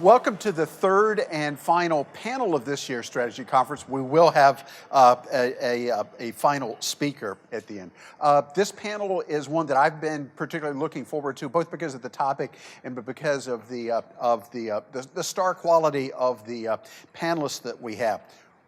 Welcome to the third and final panel of this year's strategy conference. We will have a final speaker at the end. This panel is one that I've been particularly looking forward to, both because of the topic and because of the star quality of the panelists that we have.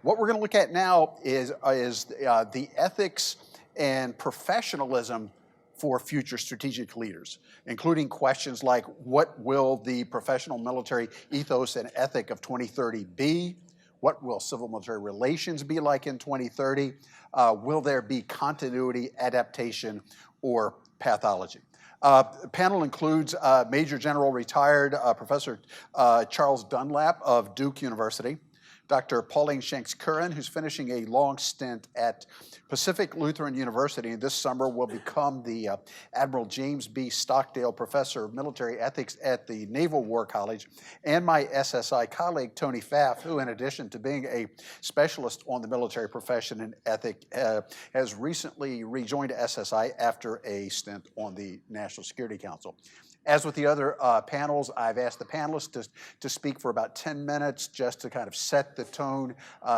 What we're going to look at now is the ethics and professionalism for future strategic leaders, including questions like, what will the professional military ethos and ethic of 2030 be? What will civil-military relations be like in 2030? Will there be continuity, adaptation, or pathology? The panel includes Major General retired Professor Charles Dunlap of Duke University, Dr. Pauline Shanks-Kaurin, who's finishing a long stint at Pacific Lutheran University, and this summer will become the Admiral James B. Stockdale Professor of Military Ethics at the Naval War College, and my SSI colleague, Tony Pfaff, who, in addition to being a specialist on the military profession and ethic, has recently rejoined SSI after a stint on the National Security Council. As with the other panels, I've asked the panelists to speak for about 10 minutes just to kind of set the tone,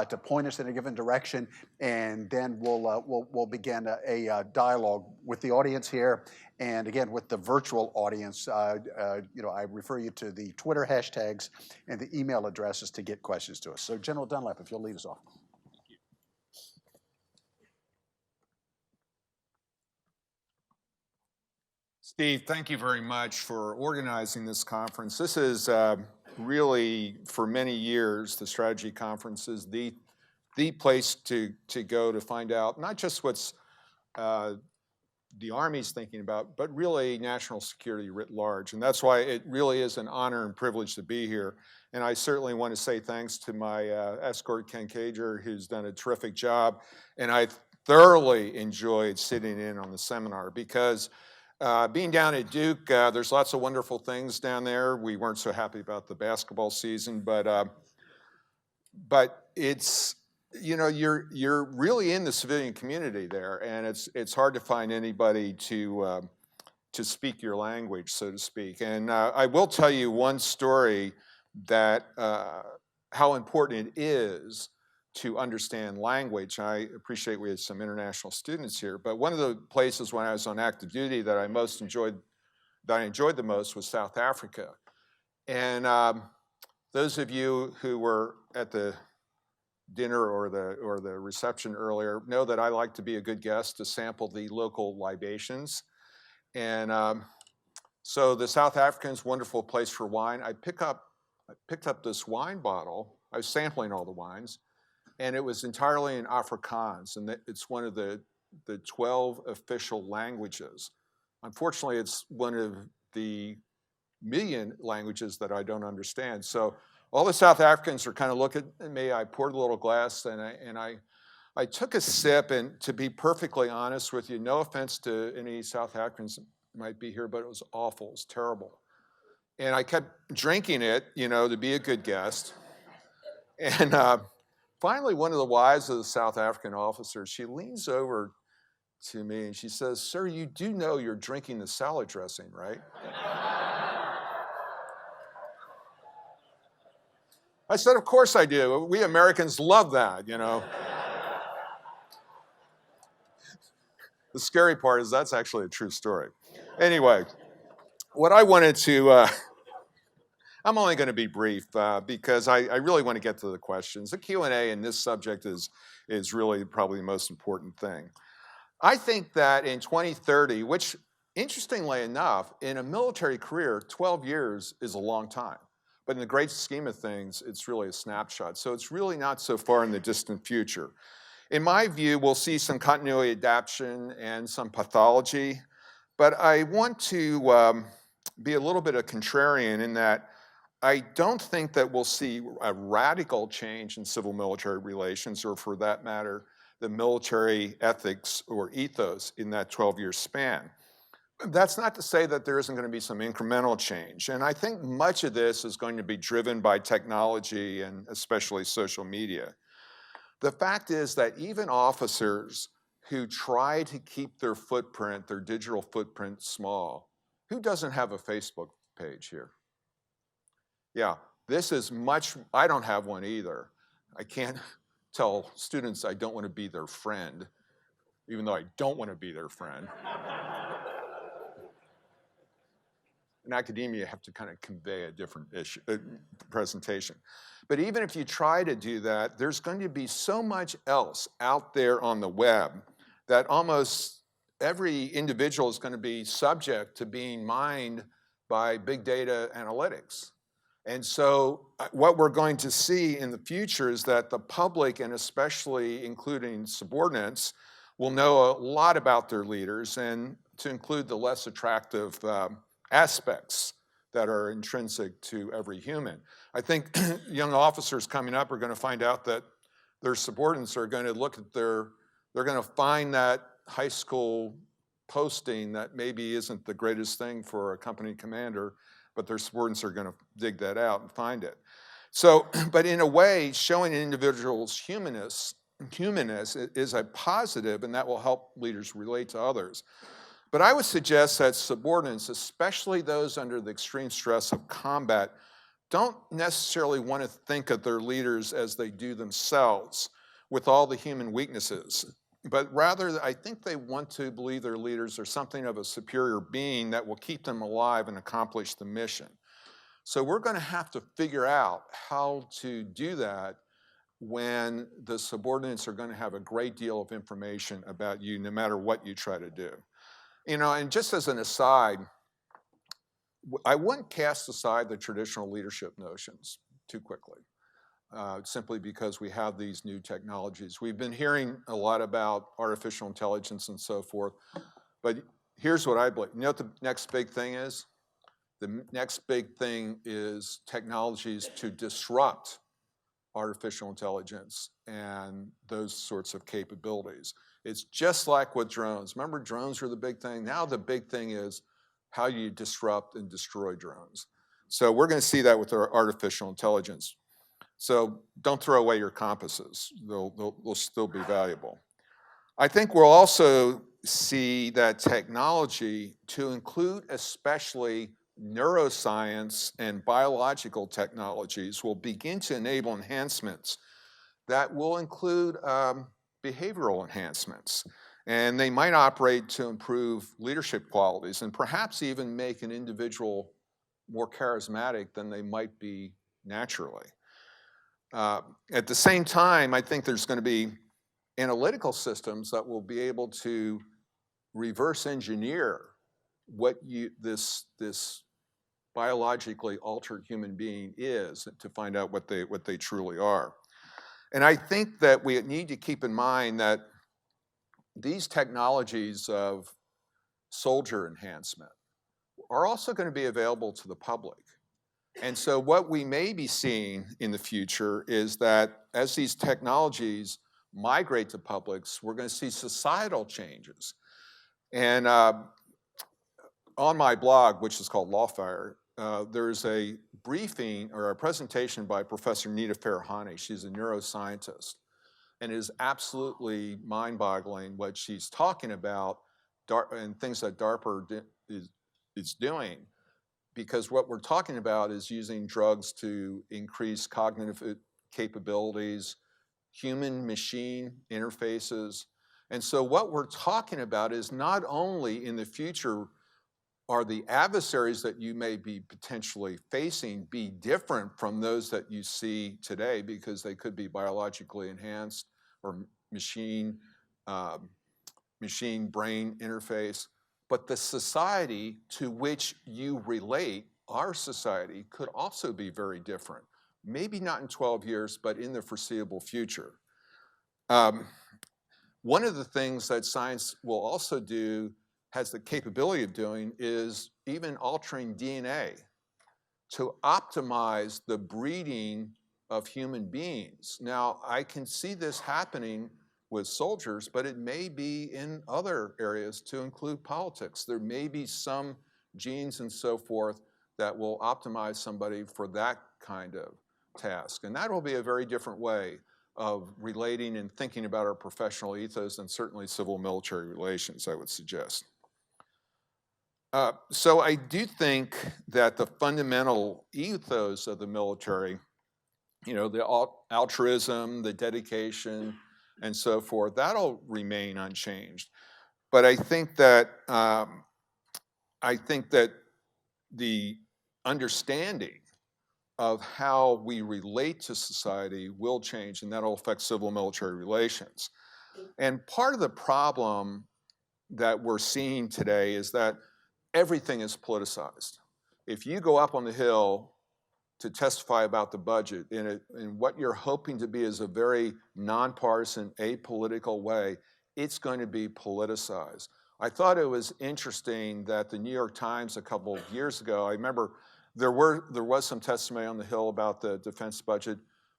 to point us in a given direction, and then we'll begin a dialogue with the audience here, and again with the virtual audience. I refer you to the Twitter hashtags and the email addresses to get questions to us. So General Dunlap, if you'll lead us off. Steve, thank you very much for organizing this conference. This is really, for many years, the strategy conference is the place to go to find out not just what's the Army's thinking about, but really national security writ large. And that's why it really is an honor and privilege to be here. And I certainly want to say thanks to my escort, Ken Cager, who's done a terrific job. And I thoroughly enjoyed sitting in on the seminar because being down at Duke, there's lots of wonderful things down there. We weren't so happy about the basketball season, but it's, you know, you're really in the civilian community there, and it's hard to find anybody to speak your language, so to speak. And I will tell you one story that how important it is to understand language. I appreciate we had some international students here, but one of the places when I was on active duty that I enjoyed the most was South Africa. And those of you who were at the dinner or the reception earlier know that I like to be a good guest to sample the local libations. And so the South Africans, wonderful place for wine. I picked up this wine bottle. I was sampling all the wines. And it was entirely in Afrikaans, and it's one of the 12 official languages. Unfortunately, it's one of the million languages that I don't understand. So all the South Africans are kind of looking at me. I poured a little glass, and I took a sip, and to be perfectly honest with you, no offense to any South Africans that might be here, but it was awful. It was terrible. And I kept drinking it, you know, to be a good guest. And finally, one of the wives of the South African officers, she leans over to me and she says, "Sir, you do know you're drinking the salad dressing, right?" I said, "Of course I do. We Americans love that, you know." The scary part is that's actually a true story. Anyway, what I wanted to, I'm only going to be brief because I really want to get to the questions. The Q&A in this subject is really probably the most important thing. I think that in 2030, which interestingly enough, in a military career, 12 years is a long time. But in the great scheme of things, it's really a snapshot. So it's really not so far in the distant future. In my view, we'll see some continuity adaptation and some pathology. But I want to be a little bit of contrarian in that I don't think that we'll see a radical change in civil-military relations, or for that matter, the military ethics or ethos in that 12-year span. That's not to say that there isn't going to be some incremental change. And I think much of this is going to be driven by technology and especially social media. The fact is that even officers who try to keep their footprint, their digital footprint small, who doesn't have a Facebook page here? Yeah, This is much, I don't have one either. I can't tell students I don't want to be their friend, even though I don't want to be their friend. In academia, you have to kind of convey a different presentation. But even if you try to do that, there's going to be so much else out there on the web that almost every individual is going to be subject to being mined by big data analytics. And so what we're going to see in the future is that the public, and especially including subordinates, will know a lot about their leaders, and to include the less attractive aspects that are intrinsic to every human. I think young officers coming up are going to find out that their subordinates are going to look at they're going to find that high school posting that maybe isn't the greatest thing for a company commander, but their subordinates are going to dig that out and find it. So, but in a way, showing an individual's humanness is a positive, and that will help leaders relate to others. But I would suggest that subordinates, especially those under the extreme stress of combat, don't necessarily want to think of their leaders as they do themselves with all the human weaknesses. But rather, I think they want to believe their leaders are something of a superior being that will keep them alive and accomplish the mission. So we're going to have to figure out how to do that when the subordinates are going to have a great deal of information about you, no matter what you try to do. You know, and just as an aside, I wouldn't cast aside the traditional leadership notions too quickly, simply because we have these new technologies. We've been hearing a lot about artificial intelligence and so forth, but here's what I believe. You know what the next big thing is? The next big thing is technologies to disrupt artificial intelligence and those sorts of capabilities. It's just like with drones. Remember, drones were the big thing? Now the big thing is how you disrupt and destroy drones. So we're going to see that with our artificial intelligence. So don't throw away your compasses. They'll still be valuable. I think we'll also see that technology, to include especially neuroscience and biological technologies, will begin to enable enhancements that will include behavioral enhancements. And they might operate to improve leadership qualities and perhaps even make an individual more charismatic than they might be naturally. At the same time, I think there's going to be analytical systems that will be able to reverse engineer what this biologically altered human being is, to find out what they truly are. And I think that we need to keep in mind that these technologies of soldier enhancement are also going to be available to the public. And so what we may be seeing in the future is that as these technologies migrate to publics, we're going to see societal changes. And on my blog, which is called Lawfire, there's a briefing or a presentation by Professor Nita Farahani. She's a neuroscientist. And it is absolutely mind-boggling what she's talking about and things that DARPA is doing. Because what we're talking about is using drugs to increase cognitive capabilities, human-machine interfaces. And so what we're talking about is not only in the future are the adversaries that you may be potentially facing be different from those that you see today, because they could be biologically enhanced or machine-brain interface, but the society to which you relate, our society, could also be very different. Maybe not in 12 years, but in the foreseeable future. One of the things that science will also do, has the capability of doing, is even altering DNA to optimize the breeding of human beings. Now, I can see this happening with soldiers, but it may be in other areas to include politics. There may be some genes and so forth that will optimize somebody for that kind of task. And that will be a very different way of relating and thinking about our professional ethos and certainly civil-military relations, I would suggest. So I do think that the fundamental ethos of the military, the altruism, the dedication, and so forth, that'll remain unchanged. But I think that the understanding of how we relate to society will change, and that'll affect civil-military relations. And part of the problem that we're seeing today is that everything is politicized. If you go up on the Hill to testify about the budget in what you're hoping to be is a very nonpartisan, apolitical way, it's going to be politicized. I thought it was interesting that the New York Times a couple of years ago, I remember there was some testimony on the Hill about the defense budget.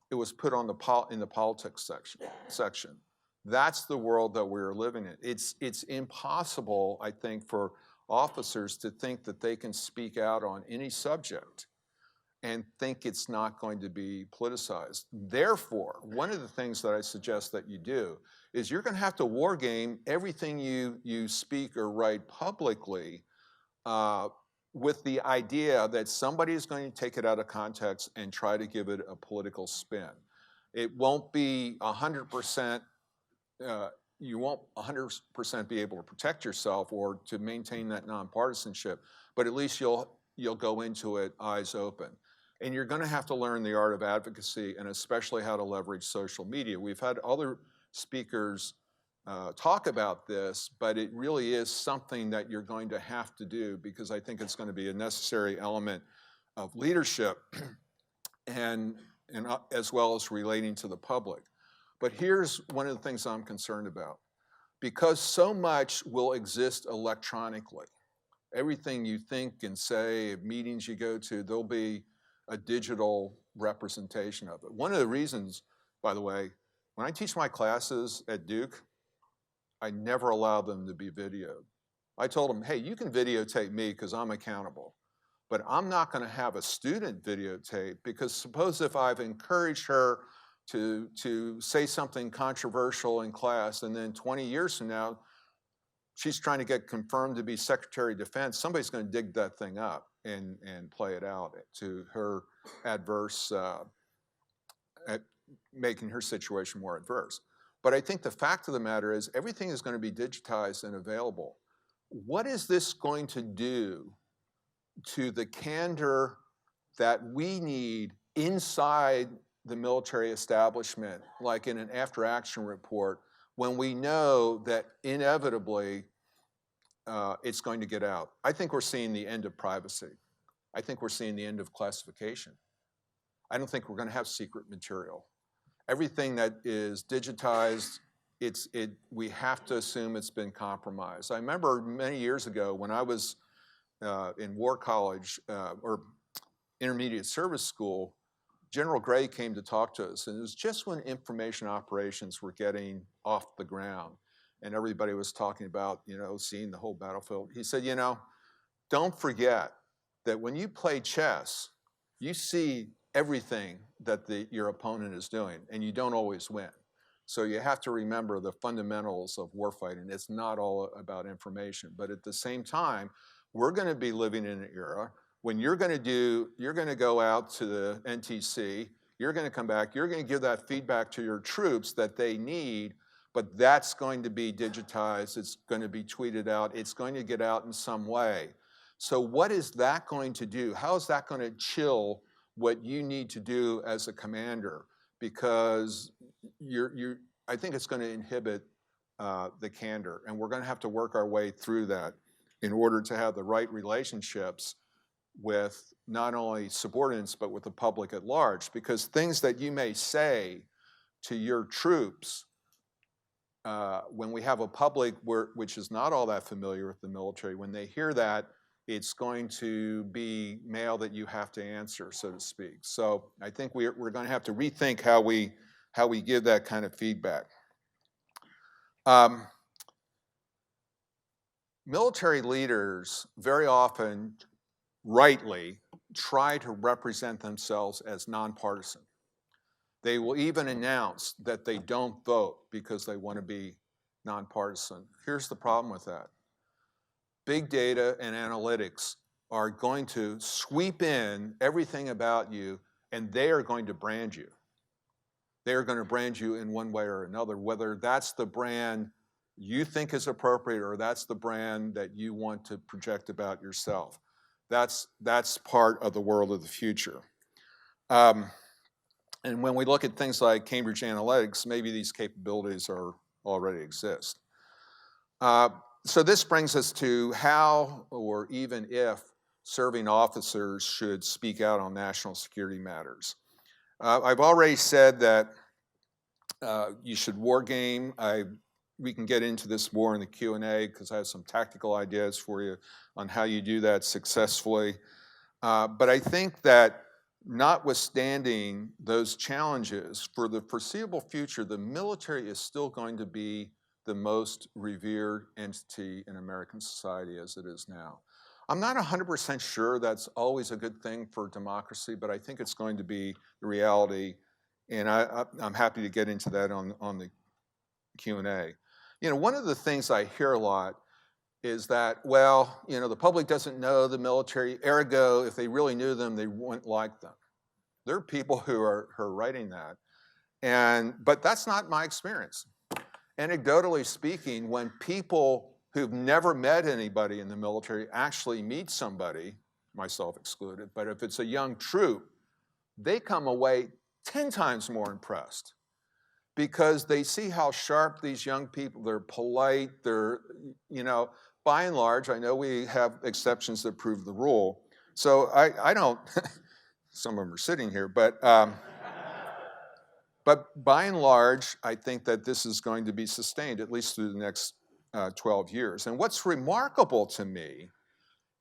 It was put on in the politics section. That's the world that we're living in. It's impossible, I think, for officers to think that they can speak out on any subject and think it's not going to be politicized. Therefore, one of the things that I suggest that you do is you're going to have to war game everything you speak or write publicly with the idea that somebody is going to take it out of context and try to give it a political spin. It won't be 100%, you won't 100% be able to protect yourself or to maintain that nonpartisanship, but at least you'll go into it eyes open. And you're going to have to learn the art of advocacy and especially how to leverage social media. We've had other speakers talk about this, but it really is something that you're going to have to do because I think it's going to be a necessary element of leadership and as well as relating to the public. But here's one of the things I'm concerned about. Because so much will exist electronically, everything you think and say, meetings you go to, there'll be a digital representation of it. One of the reasons, by the way, when I teach my classes at Duke, I never allow them to be videoed. I told them, hey, you can videotape me because I'm accountable, but I'm not going to have a student videotape because suppose if I've encouraged her to say something controversial in class and then 20 years from now, she's trying to get confirmed to be Secretary of Defense, somebody's going to dig that thing up and play it out to her adverse, at making her situation more adverse. But I think the fact of the matter is everything is going to be digitized and available. What is this going to do to the candor that we need inside the military establishment, like in an after-action report, when we know that inevitably it's going to get out? I think we're seeing the end of privacy. I think we're seeing the end of classification. I don't think we're going to have secret material. Everything that is digitized, we have to assume it's been compromised. I remember many years ago when I was in War College or Intermediate Service School, General Gray came to talk to us, and it was just when information operations were getting off the ground, and everybody was talking about, seeing the whole battlefield. He said, don't forget that when you play chess, you see everything that your opponent is doing, and you don't always win. So you have to remember the fundamentals of warfighting. It's not all about information, but at the same time, we're going to be living in an era when you're going to go out to the NTC, you're going to come back, you're going to give that feedback to your troops that they need, but that's going to be digitized, it's going to be tweeted out, it's going to get out in some way. So what is that going to do? How is that going to chill what you need to do as a commander? Because I think it's going to inhibit the candor, and we're going to have to work our way through that in order to have the right relationships with not only subordinates, but with the public at large. Because things that you may say to your troops, when we have a public which is not all that familiar with the military, when they hear that, it's going to be mail that you have to answer, so to speak. So I think we're going to have to rethink how we give that kind of feedback. Military leaders very often, rightly, try to represent themselves as nonpartisan. They will even announce that they don't vote because they want to be nonpartisan. Here's the problem with that. big data and analytics are going to sweep in everything about you, and they are going to brand you. They are going to brand you in one way or another, whether that's the brand you think is appropriate or that's the brand that you want to project about yourself. That's part of the world of the future. And when we look at things like Cambridge Analytics, maybe these capabilities already exist. So this brings us to how, or even if, serving officers should speak out on national security matters. I've already said that you should war game. We can get into this more in the Q&A because I have some tactical ideas for you on how you do that successfully. But I think that notwithstanding those challenges, for the foreseeable future, the military is still going to be the most revered entity in American society as it is now. I'm not 100% sure that's always a good thing for democracy, but I think it's going to be the reality, and I'm happy to get into that on the Q&A. You know, one of the things I hear a lot is that, well, you know, the public doesn't know the military, ergo, if they really knew them, they wouldn't like them. There are people who are writing that, but that's not my experience. Anecdotally speaking, when people who've never met anybody in the military actually meet somebody, myself excluded, but if it's a young troop, they come away 10 times more impressed because they see how sharp these young people, they're polite, they're, you know, by and large, I know we have exceptions that prove the rule. So I don't, some of them are sitting here, but by and large, I think that this is going to be sustained at least through the next 12 years. And what's remarkable to me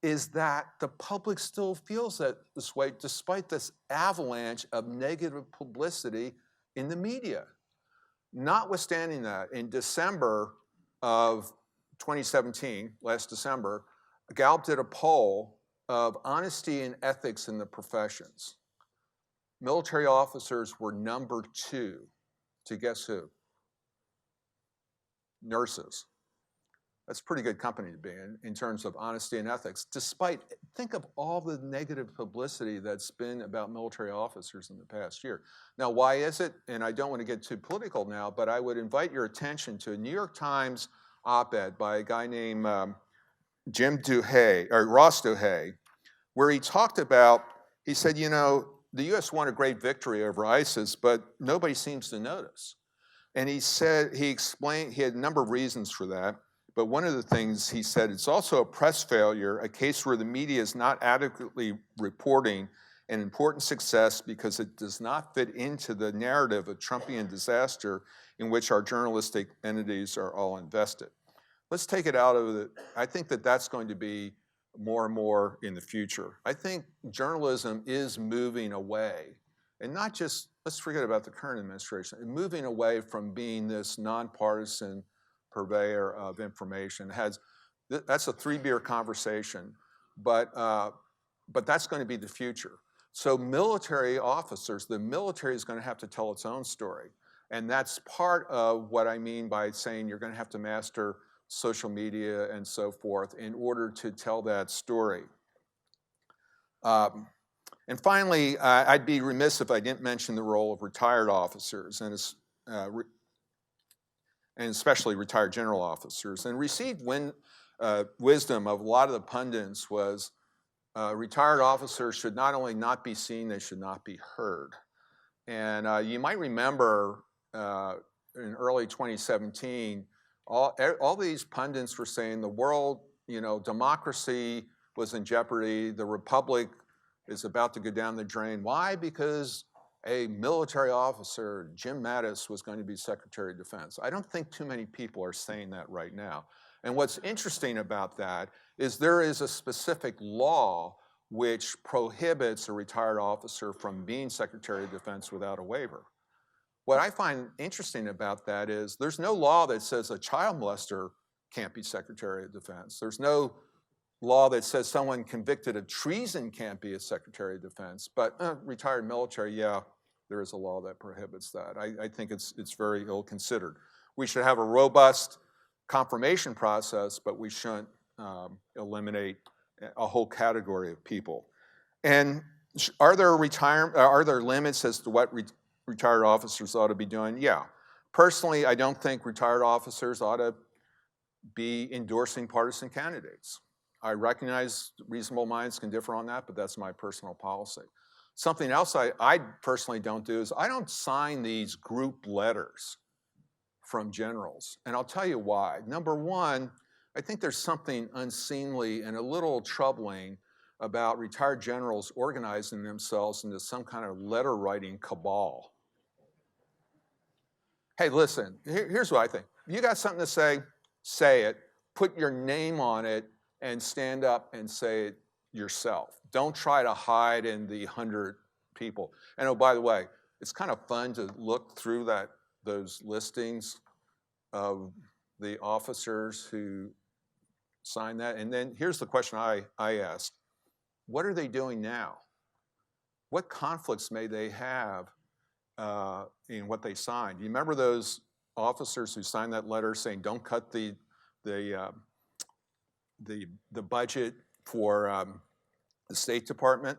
is that the public still feels that this way despite this avalanche of negative publicity in the media. Notwithstanding that, in December of 2017, last December, Gallup did a poll of honesty and ethics in the professions. Military officers were number 2 to guess who? Nurses. That's pretty good company to be in terms of honesty and ethics, despite, think of all the negative publicity that's been about military officers in the past year. Now, why is it? And I don't want to get too political now, but I would invite your attention to a New York Times op-ed by a guy named Ross Duhay, where he talked about, he said, you know, the U.S. won a great victory over ISIS, but nobody seems to notice. And he said, he explained, he had a number of reasons for that. But one of the things he said, it's also a press failure, a case where the media is not adequately reporting an important success because it does not fit into the narrative of Trumpian disaster in which our journalistic entities are all invested. Let's take it out of I think that that's going to be more and more in the future. I think journalism is moving away, and not just, let's forget about the current administration, moving away from being this nonpartisan purveyor of information. That's a 3-beer conversation, but that's going to be the future. So military officers, the military is going to have to tell its own story. And that's part of what I mean by saying you're going to have to master social media and so forth in order to tell that story. And finally, I'd be remiss if I didn't mention the role of retired officers, and especially retired general officers. And received wisdom of a lot of the pundits was retired officers should not only not be seen, they should not be heard. And you might remember in early 2017, all these pundits were saying the world, you know, democracy was in jeopardy, the republic is about to go down the drain. Why? Because a military officer, Jim Mattis, was going to be Secretary of Defense. I don't think too many people are saying that right now. And what's interesting about that is there is a specific law which prohibits a retired officer from being Secretary of Defense without a waiver. What I find interesting about that is there's no law that says a child molester can't be Secretary of Defense. There's no law that says someone convicted of treason can't be a Secretary of Defense, but retired military, yeah, there is a law that prohibits that. I think it's very ill-considered. We should have a robust confirmation process, but we shouldn't eliminate a whole category of people. And are there limits as to what retired officers ought to be doing? Yeah. Personally, I don't think retired officers ought to be endorsing partisan candidates. I recognize reasonable minds can differ on that, but that's my personal policy. Something else I personally don't do is I don't sign these group letters from generals. And I'll tell you why. Number one, I think there's something unseemly and a little troubling about retired generals organizing themselves into some kind of letter writing cabal. Hey, listen, here's what I think. You got something to say it, put your name on it, and stand up and say it yourself. Don't try to hide in the 100 people. And oh, by the way, it's kind of fun to look through those listings of the officers who signed that. And then here's the question I ask. What are they doing now? What conflicts may they have in what they signed? You remember those officers who signed that letter saying, don't cut the budget for the State Department?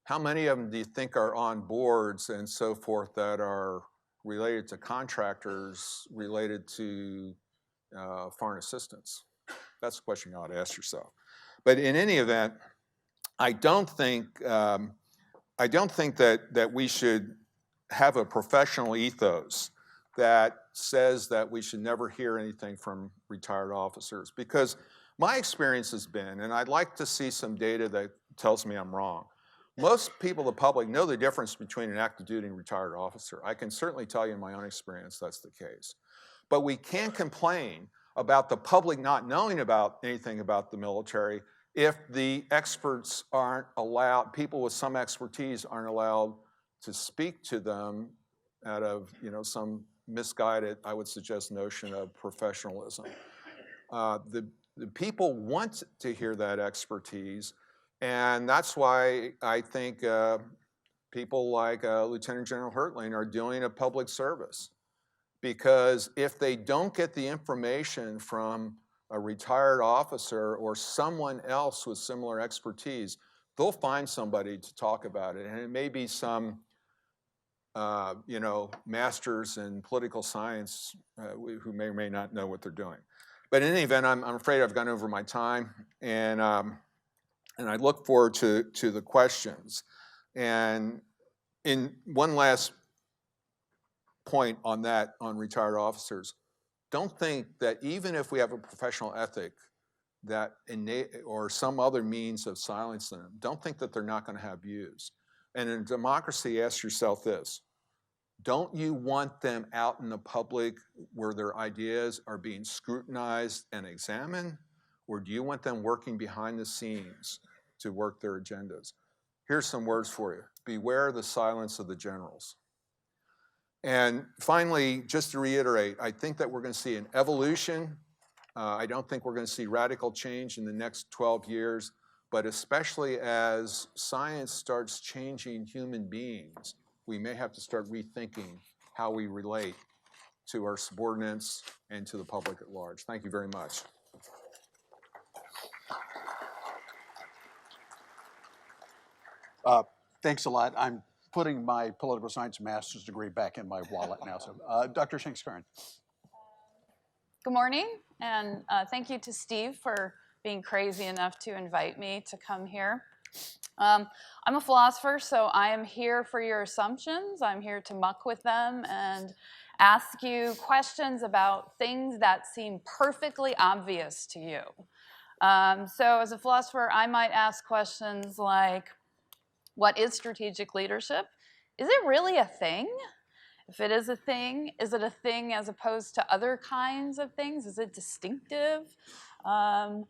How many of them do you think are on boards and so forth that are related to contractors, related to foreign assistance? That's a question you ought to ask yourself. But in any event, I don't think that we should have a professional ethos that says that we should never hear anything from retired officers. Because my experience has been, and I'd like to see some data that tells me I'm wrong, most people, the public, know the difference between an active duty and retired officer. I can certainly tell you in my own experience that's the case. But we can't complain about the public not knowing about anything about the military if the experts aren't allowed, people with some expertise aren't allowed to speak to them out of some misguided, I would suggest, notion of professionalism. The people want to hear that expertise, and that's why I think people like Lieutenant General Hertling are doing a public service. Because if they don't get the information from a retired officer or someone else with similar expertise, they'll find somebody to talk about it. And it may be some masters in political science who may or may not know what they're doing. But in any event, I'm afraid I've gone over my time, and I look forward to the questions. And in one last point on that, on retired officers, don't think that even if we have a professional ethic that or some other means of silencing them, don't think that they're not going to have views. And in a democracy, ask yourself this: don't you want them out in the public where their ideas are being scrutinized and examined? Or do you want them working behind the scenes to work their agendas? Here's some words for you. Beware the silence of the generals. And finally, just to reiterate, I think that we're going to see an evolution. I don't think we're going to see radical change in the next 12 years, but especially as science starts changing human beings, we may have to start rethinking how we relate to our subordinates and to the public at large. Thank you very much. Thanks a lot. I'm putting my political science master's degree back in my wallet now. So, Dr. Shanks-Kaurin. Good morning, and thank you to Steve for being crazy enough to invite me to come here. I'm a philosopher, so I am here for your assumptions. I'm here to muck with them and ask you questions about things that seem perfectly obvious to you. So as a philosopher, I might ask questions like, what is strategic leadership? Is it really a thing? If it is a thing, is it a thing as opposed to other kinds of things? Is it distinctive? I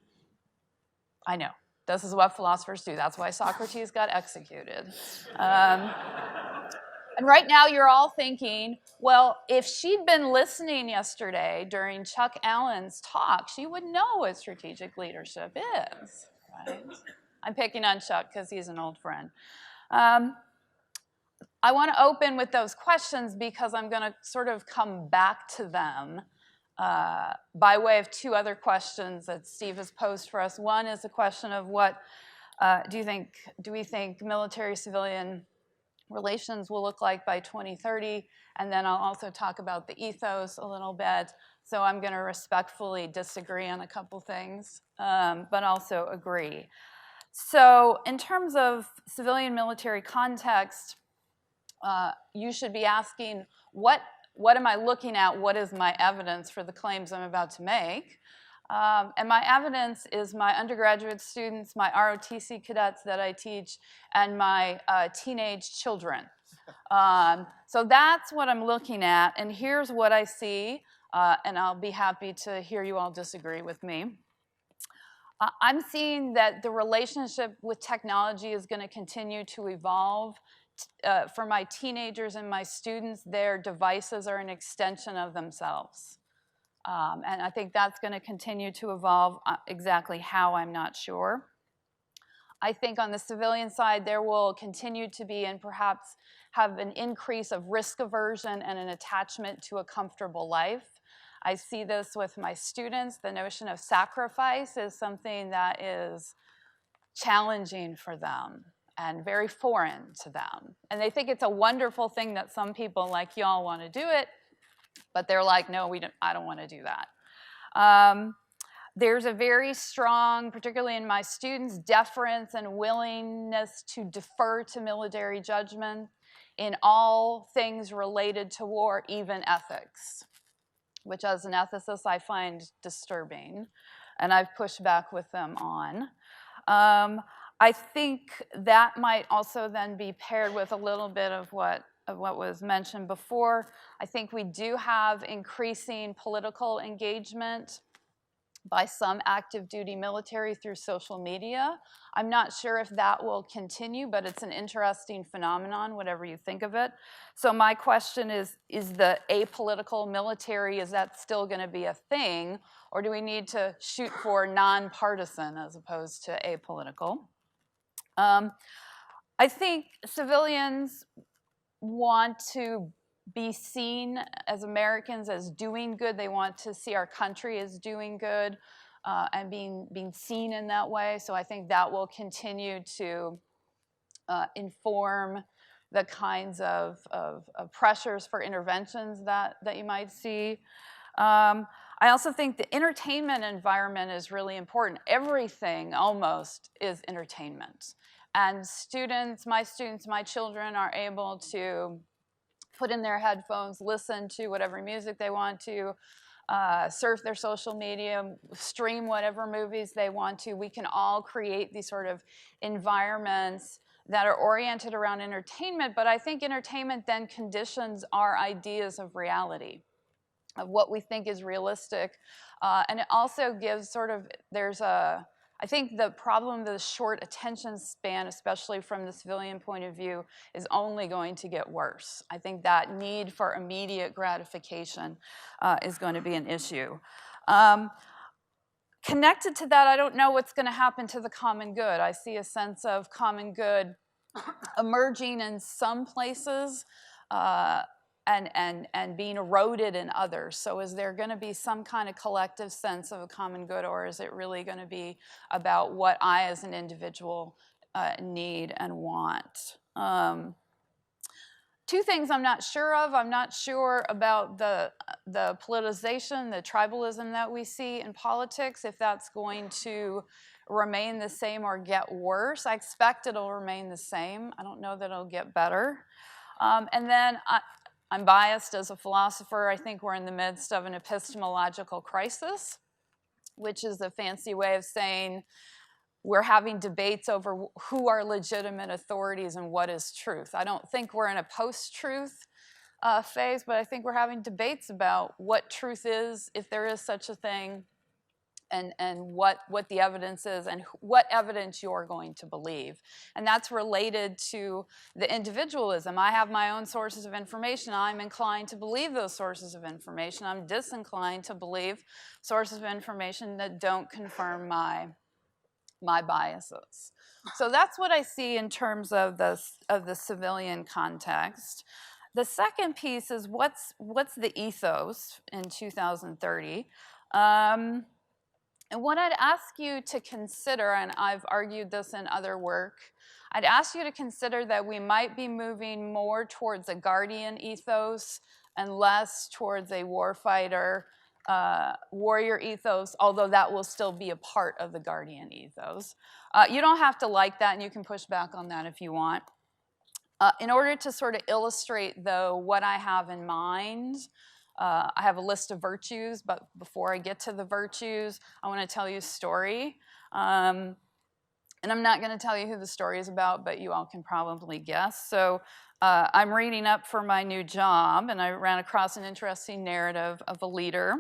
know, this is what philosophers do. That's why Socrates got executed. And right now you're all thinking, well, if she'd been listening yesterday during Chuck Allen's talk, she would know what strategic leadership is, right? I'm picking on Chuck because he's an old friend. I want to open with those questions because I'm going to sort of come back to them by way of two other questions that Steve has posed for us. One is a question of what do we think military-civilian relations will look like by 2030, and then I'll also talk about the ethos a little bit. So I'm going to respectfully disagree on a couple things, but also agree. So in terms of civilian-military context, you should be asking, what am I looking at? What is my evidence for the claims I'm about to make? And my evidence is my undergraduate students, my ROTC cadets that I teach, and my teenage children. So that's what I'm looking at, and here's what I see, and I'll be happy to hear you all disagree with me. I'm seeing that the relationship with technology is going to continue to evolve. For my teenagers and my students, their devices are an extension of themselves. And I think that's going to continue to evolve. Exactly how, I'm not sure. I think on the civilian side, there will continue to be and perhaps have an increase of risk aversion and an attachment to a comfortable life. I see this with my students. The notion of sacrifice is something that is challenging for them and very foreign to them. And they think it's a wonderful thing that some people like y'all want to do it, but they're like, no, I don't want to do that. There's a very strong, particularly in my students, deference and willingness to defer to military judgment in all things related to war, even ethics, which as an ethicist I find disturbing, and I've pushed back with them on. I think that might also then be paired with a little bit of what was mentioned before. I think we do have increasing political engagement by some active duty military through social media. I'm not sure if that will continue, but it's an interesting phenomenon, whatever you think of it. So my question is the apolitical military, is that still going to be a thing, or do we need to shoot for nonpartisan as opposed to apolitical? I think civilians want to be seen as Americans as doing good. They want to see our country as doing good and being seen in that way. So I think that will continue to inform the kinds of pressures for interventions that you might see. I also think the entertainment environment is really important. Everything almost is entertainment. And my students, my children are able to put in their headphones, listen to whatever music they want to, surf their social media, stream whatever movies they want to. We can all create these sort of environments that are oriented around entertainment, but I think entertainment then conditions our ideas of reality, of what we think is realistic. And it also gives I think the problem of the short attention span, especially from the civilian point of view, is only going to get worse. I think that need for immediate gratification is going to be an issue. Connected to that, I don't know what's going to happen to the common good. I see a sense of common good emerging in some places and being eroded in others. So is there going to be some kind of collective sense of a common good, or is it really going to be about what I as an individual need and want? Two things I'm not sure of. I'm not sure about the politicization, the tribalism that we see in politics, if that's going to remain the same or get worse. I expect it'll remain the same. I don't know that it'll get better. And then I'm biased as a philosopher. I think we're in the midst of an epistemological crisis, which is a fancy way of saying we're having debates over who are legitimate authorities and what is truth. I don't think we're in a post-truth phase, but I think we're having debates about what truth is, if there is such a thing, and what the evidence is and what evidence you're going to believe. And that's related to the individualism. I have my own sources of information. I'm inclined to believe those sources of information. I'm disinclined to believe sources of information that don't confirm my biases. So that's what I see in terms of the civilian context. The second piece is what's the ethos in 2030? And what I'd ask you to consider, and I've argued this in other work, I'd ask you to consider that we might be moving more towards a guardian ethos and less towards a warfighter, warrior ethos, although that will still be a part of the guardian ethos. You don't have to like that, and you can push back on that if you want. In order to sort of illustrate, though, what I have in mind, I have a list of virtues, but before I get to the virtues, I want to tell you a story. And I'm not going to tell you who the story is about, but you all can probably guess. So I'm reading up for my new job, and I ran across an interesting narrative of a leader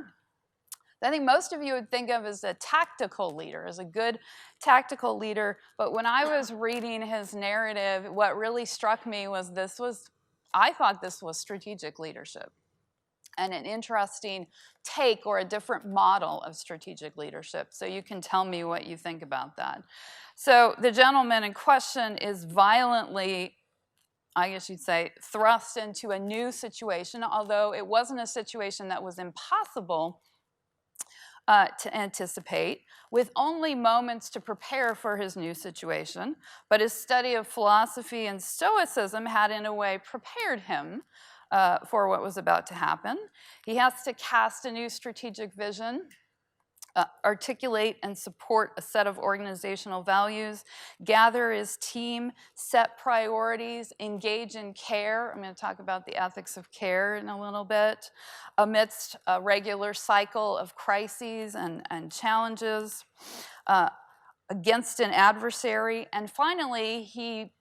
that I think most of you would think of as a tactical leader, as a good tactical leader. But when I was reading his narrative, what really struck me was I thought this was strategic leadership, and an interesting take or a different model of strategic leadership. So you can tell me what you think about that. So the gentleman in question is violently, I guess you'd say, thrust into a new situation, although it wasn't a situation that was impossible to anticipate, with only moments to prepare for his new situation. But his study of philosophy and Stoicism had, in a way, prepared him for what was about to happen. He has to cast a new strategic vision, articulate and support a set of organizational values, gather his team, set priorities, engage in care. I'm going to talk about the ethics of care in a little bit, amidst a regular cycle of crises and challenges, against an adversary. And finally, he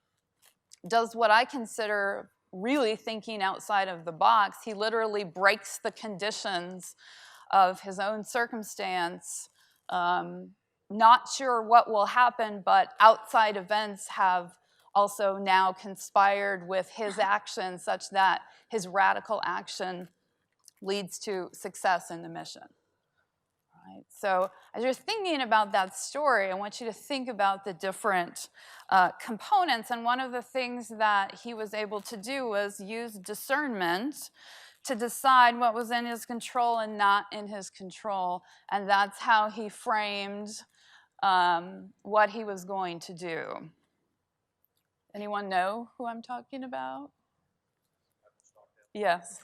does what I consider really thinking outside of the box. He literally breaks the conditions of his own circumstance, not sure what will happen, but outside events have also now conspired with his action such that his radical action leads to success in the mission. Right? So as you're thinking about that story, I want you to think about the different components. And one of the things that he was able to do was use discernment to decide what was in his control and not in his control. And that's how he framed what he was going to do. Anyone know who I'm talking about? Yes.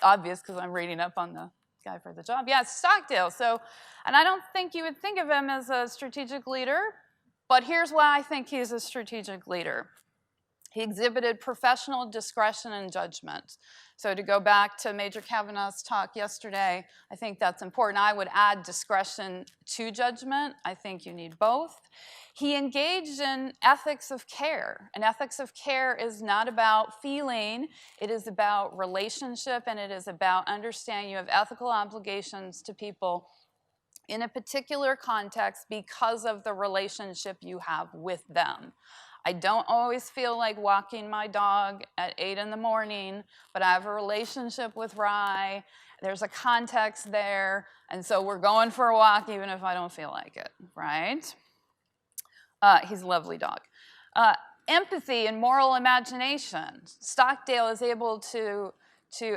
Obvious, because I'm reading up on the guy for the job. Yeah, it's Stockdale. So, and I don't think you would think of him as a strategic leader, but here's why I think he's a strategic leader. He exhibited professional discretion and judgment. So to go back to Major Kavanaugh's talk yesterday, I think that's important. I would add discretion to judgment. I think you need both. He engaged in ethics of care. And ethics of care is not about feeling. It is about relationship, and it is about understanding you have ethical obligations to people in a particular context because of the relationship you have with them. I don't always feel like walking my dog at 8 in the morning, but I have a relationship with Rye. There's a context there, and so we're going for a walk even if I don't feel like it, right? He's a lovely dog. Empathy and moral imagination. Stockdale is able to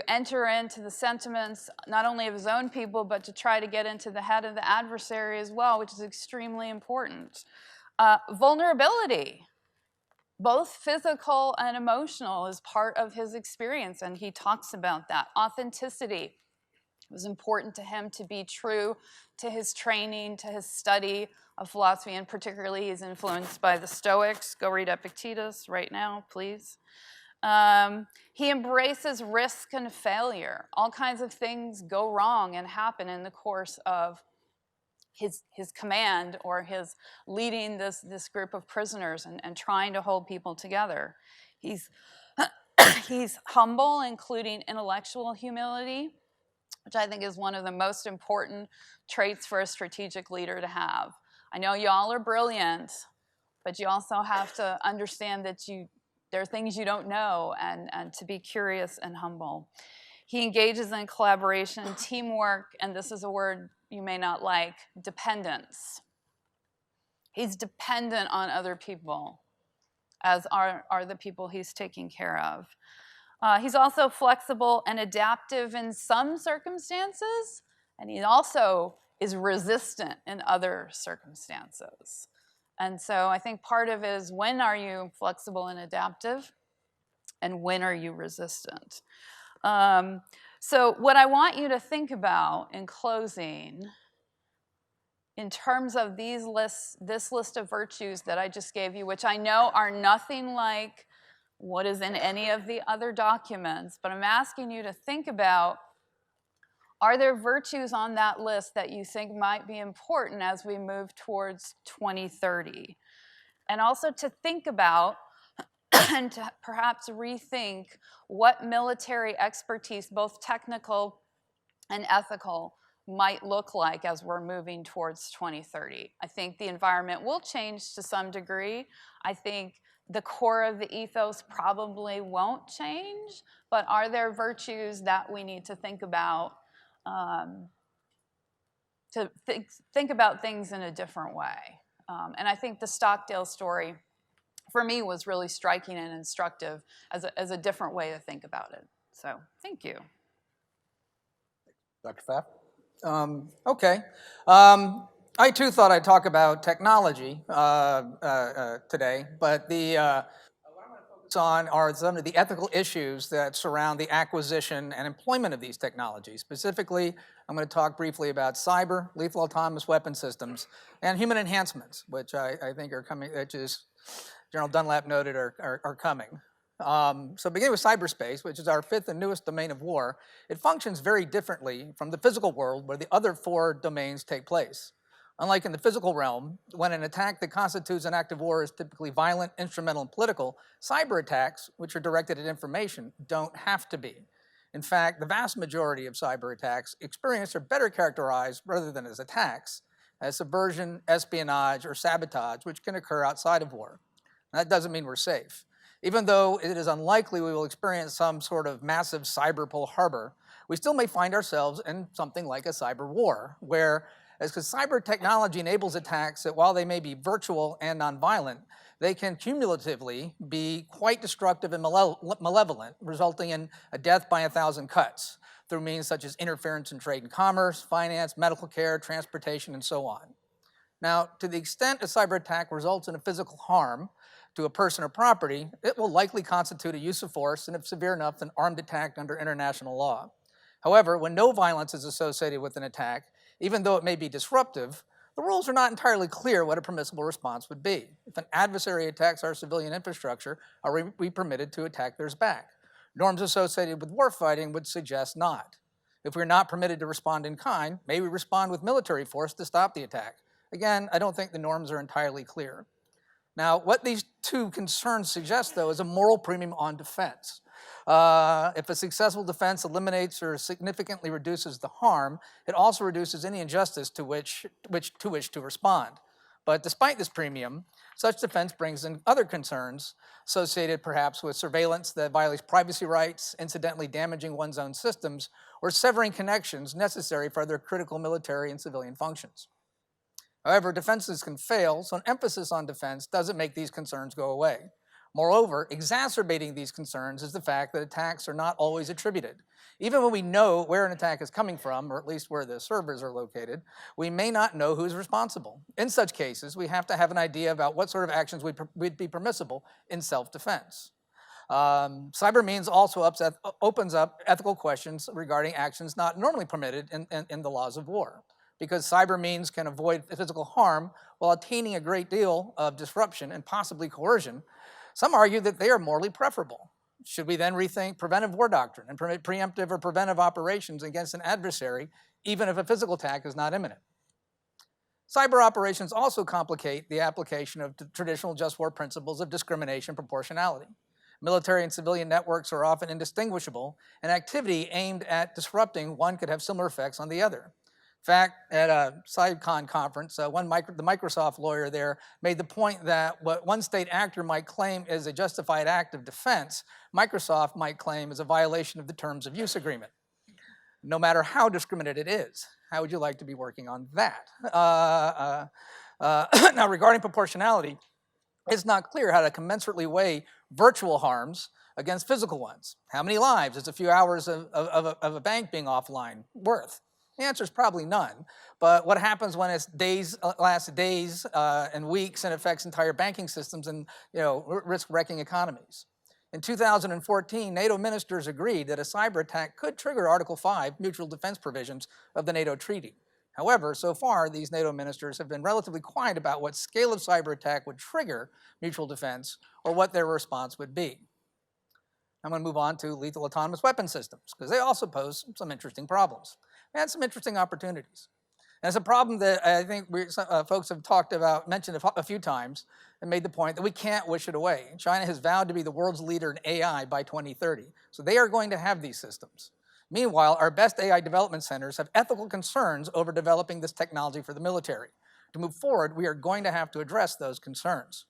enter into the sentiments not only of his own people, but to try to get into the head of the adversary as well, which is extremely important. Vulnerability. Both physical and emotional is part of his experience, and he talks about that. Authenticity. It was important to him to be true to his training, to his study of philosophy, and particularly he's influenced by the Stoics. Go read Epictetus right now, please. He embraces risk and failure. All kinds of things go wrong and happen in the course of his command or his leading this group of prisoners and trying to hold people together. He's humble, including intellectual humility, which I think is one of the most important traits for a strategic leader to have. I know y'all are brilliant, but you also have to understand that there are things you don't know, and to be curious and humble. He engages in collaboration, teamwork, and this is a word you may not like, dependence. He's dependent on other people, as are the people he's taking care of. He's also flexible and adaptive in some circumstances, and he also is resistant in other circumstances. And so I think part of it is, when are you flexible and adaptive, and when are you resistant? So what I want you to think about in closing, in terms of this list of virtues that I just gave you, which I know are nothing like what is in any of the other documents, but I'm asking you to think about, are there virtues on that list that you think might be important as we move towards 2030? And also to think about and to perhaps rethink what military expertise, both technical and ethical, might look like as we're moving towards 2030. I think the environment will change to some degree. I think the core of the ethos probably won't change, but are there virtues that we need to think about, think about things in a different way? And I think the Stockdale story, for me, was really striking and instructive as a different way to think about it. So thank you. Dr. Pfaff? Okay. I too thought I'd talk about technology today, but what I want to focus on are some of the ethical issues that surround the acquisition and employment of these technologies. Specifically, I'm going to talk briefly about cyber, lethal autonomous weapon systems, and human enhancements, which I think are coming, which is General Dunlap noted are coming. So beginning with cyberspace, which is our fifth and newest domain of war, it functions very differently from the physical world where the other four domains take place. Unlike in the physical realm, when an attack that constitutes an act of war is typically violent, instrumental, and political, cyber attacks, which are directed at information, don't have to be. In fact, the vast majority of cyber attacks experienced are better characterized, rather than as attacks, as subversion, espionage, or sabotage, which can occur outside of war. That doesn't mean we're safe. Even though it is unlikely we will experience some sort of massive cyber Pearl Harbor, we still may find ourselves in something like a cyber war, where, because cyber technology enables attacks that, while they may be virtual and nonviolent, they can cumulatively be quite destructive and malevolent, resulting in a death by 1,000 cuts through means such as interference in trade and commerce, finance, medical care, transportation, and so on. Now, to the extent a cyber attack results in a physical harm to a person or property, it will likely constitute a use of force, and if severe enough, an armed attack under international law. However, when no violence is associated with an attack, even though it may be disruptive, the rules are not entirely clear what a permissible response would be. If an adversary attacks our civilian infrastructure, are we permitted to attack theirs back? Norms associated with warfighting would suggest not. If we're not permitted to respond in kind, may we respond with military force to stop the attack? Again, I don't think the norms are entirely clear. Now, what these two concerns suggest, though, is a moral premium on defense. If a successful defense eliminates or significantly reduces the harm, it also reduces any injustice to which to respond. But despite this premium, such defense brings in other concerns associated perhaps with surveillance that violates privacy rights, incidentally damaging one's own systems, or severing connections necessary for other critical military and civilian functions. However, defenses can fail, so an emphasis on defense doesn't make these concerns go away. Moreover, exacerbating these concerns is the fact that attacks are not always attributed. Even when we know where an attack is coming from, or at least where the servers are located, we may not know who's responsible. In such cases, we have to have an idea about what sort of actions would be permissible in self-defense. Cyber means also opens up ethical questions regarding actions not normally permitted in the laws of war. Because cyber means can avoid physical harm while attaining a great deal of disruption and possibly coercion, some argue that they are morally preferable. Should we then rethink preventive war doctrine and permit preemptive or preventive operations against an adversary, even if a physical attack is not imminent? Cyber operations also complicate the application of the traditional just war principles of discrimination and proportionality. Military and civilian networks are often indistinguishable, and activity aimed at disrupting one could have similar effects on the other. In fact, at a SideCon conference, the Microsoft lawyer there made the point that what one state actor might claim is a justified act of defense, Microsoft might claim is a violation of the terms of use agreement, no matter how discriminated it is. How would you like to be working on that? Now, regarding proportionality, it's not clear how to commensurately weigh virtual harms against physical ones? How many lives is a few hours of a bank being offline worth? The answer is probably none. But what happens when it's lasts days and weeks and affects entire banking systems and risk-wrecking economies? In 2014, NATO ministers agreed that a cyber attack could trigger Article 5 mutual defense provisions of the NATO treaty. However, so far, these NATO ministers have been relatively quiet about what scale of cyber attack would trigger mutual defense or what their response would be. I'm going to move on to lethal autonomous weapon systems, because they also pose some interesting problems and some interesting opportunities. And it's a problem that I think folks have talked about, mentioned a few times, and made the point that we can't wish it away. China has vowed to be the world's leader in AI by 2030, so they are going to have these systems. Meanwhile, our best AI development centers have ethical concerns over developing this technology for the military. To move forward, we are going to have to address those concerns.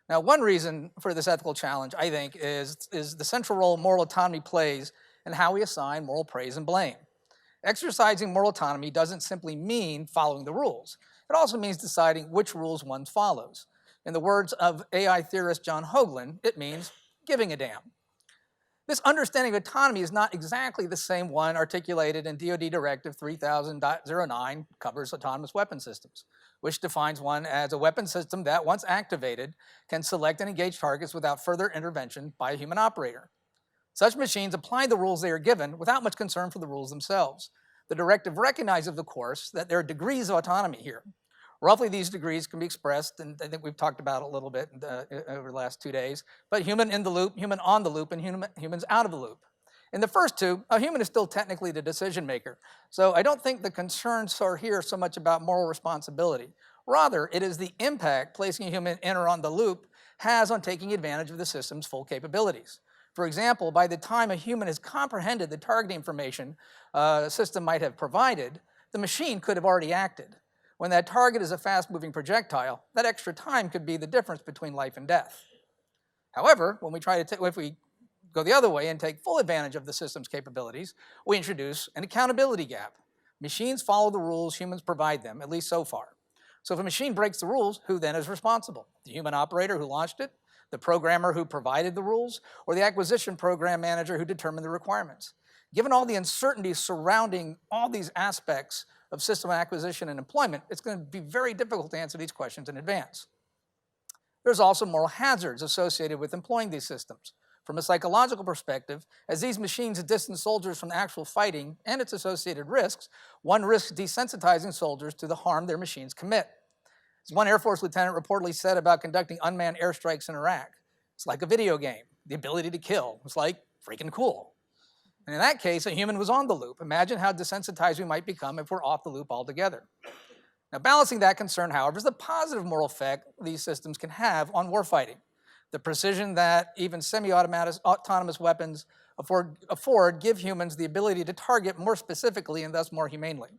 Now, one reason for this ethical challenge, I think, is the central role moral autonomy plays in how we assign moral praise and blame. Exercising moral autonomy doesn't simply mean following the rules. It also means deciding which rules one follows. In the words of AI theorist John Hoagland, it means giving a damn. This understanding of autonomy is not exactly the same one articulated in DoD Directive 3000.09, covers autonomous weapon systems, which defines one as a weapon system that, once activated, can select and engage targets without further intervention by a human operator. Such machines apply the rules they are given without much concern for the rules themselves. The directive recognizes, of course, that there are degrees of autonomy here. Roughly, these degrees can be expressed, and I think we've talked about it a little bit over the last 2 days, but human in the loop, human on the loop, and humans out of the loop. In the first two, a human is still technically the decision maker. So I don't think the concerns are here so much about moral responsibility. Rather, it is the impact placing a human in or on the loop has on taking advantage of the system's full capabilities. For example, by the time a human has comprehended the targeting information a system might have provided, the machine could have already acted. When that target is a fast-moving projectile, that extra time could be the difference between life and death. However, when we if we go the other way and take full advantage of the system's capabilities, we introduce an accountability gap. Machines follow the rules humans provide them, at least so far. So if a machine breaks the rules, who then is responsible? The human operator who launched it, the programmer who provided the rules, or the acquisition program manager who determined the requirements? Given all the uncertainty surrounding all these aspects of system acquisition and employment, it's going to be very difficult to answer these questions in advance. There's also moral hazards associated with employing these systems. From a psychological perspective, as these machines distance soldiers from the actual fighting and its associated risks, one risks desensitizing soldiers to the harm their machines commit. As one Air Force lieutenant reportedly said about conducting unmanned airstrikes in Iraq, it's like a video game. The ability to kill was like freaking cool. And in that case, a human was on the loop. Imagine how desensitized we might become if we're off the loop altogether. Now, balancing that concern, however, is the positive moral effect these systems can have on warfighting. The precision that even semi-autonomous weapons afford give humans the ability to target more specifically and thus more humanely.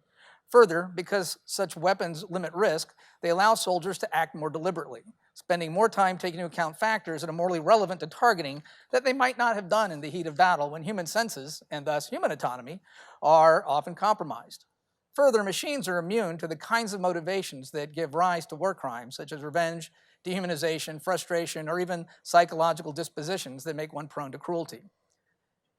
Further, because such weapons limit risk, they allow soldiers to act more deliberately, spending more time taking into account factors that are morally relevant to targeting that they might not have done in the heat of battle when human senses, and thus human autonomy, are often compromised. Further, machines are immune to the kinds of motivations that give rise to war crimes, such as revenge, dehumanization, frustration, or even psychological dispositions that make one prone to cruelty.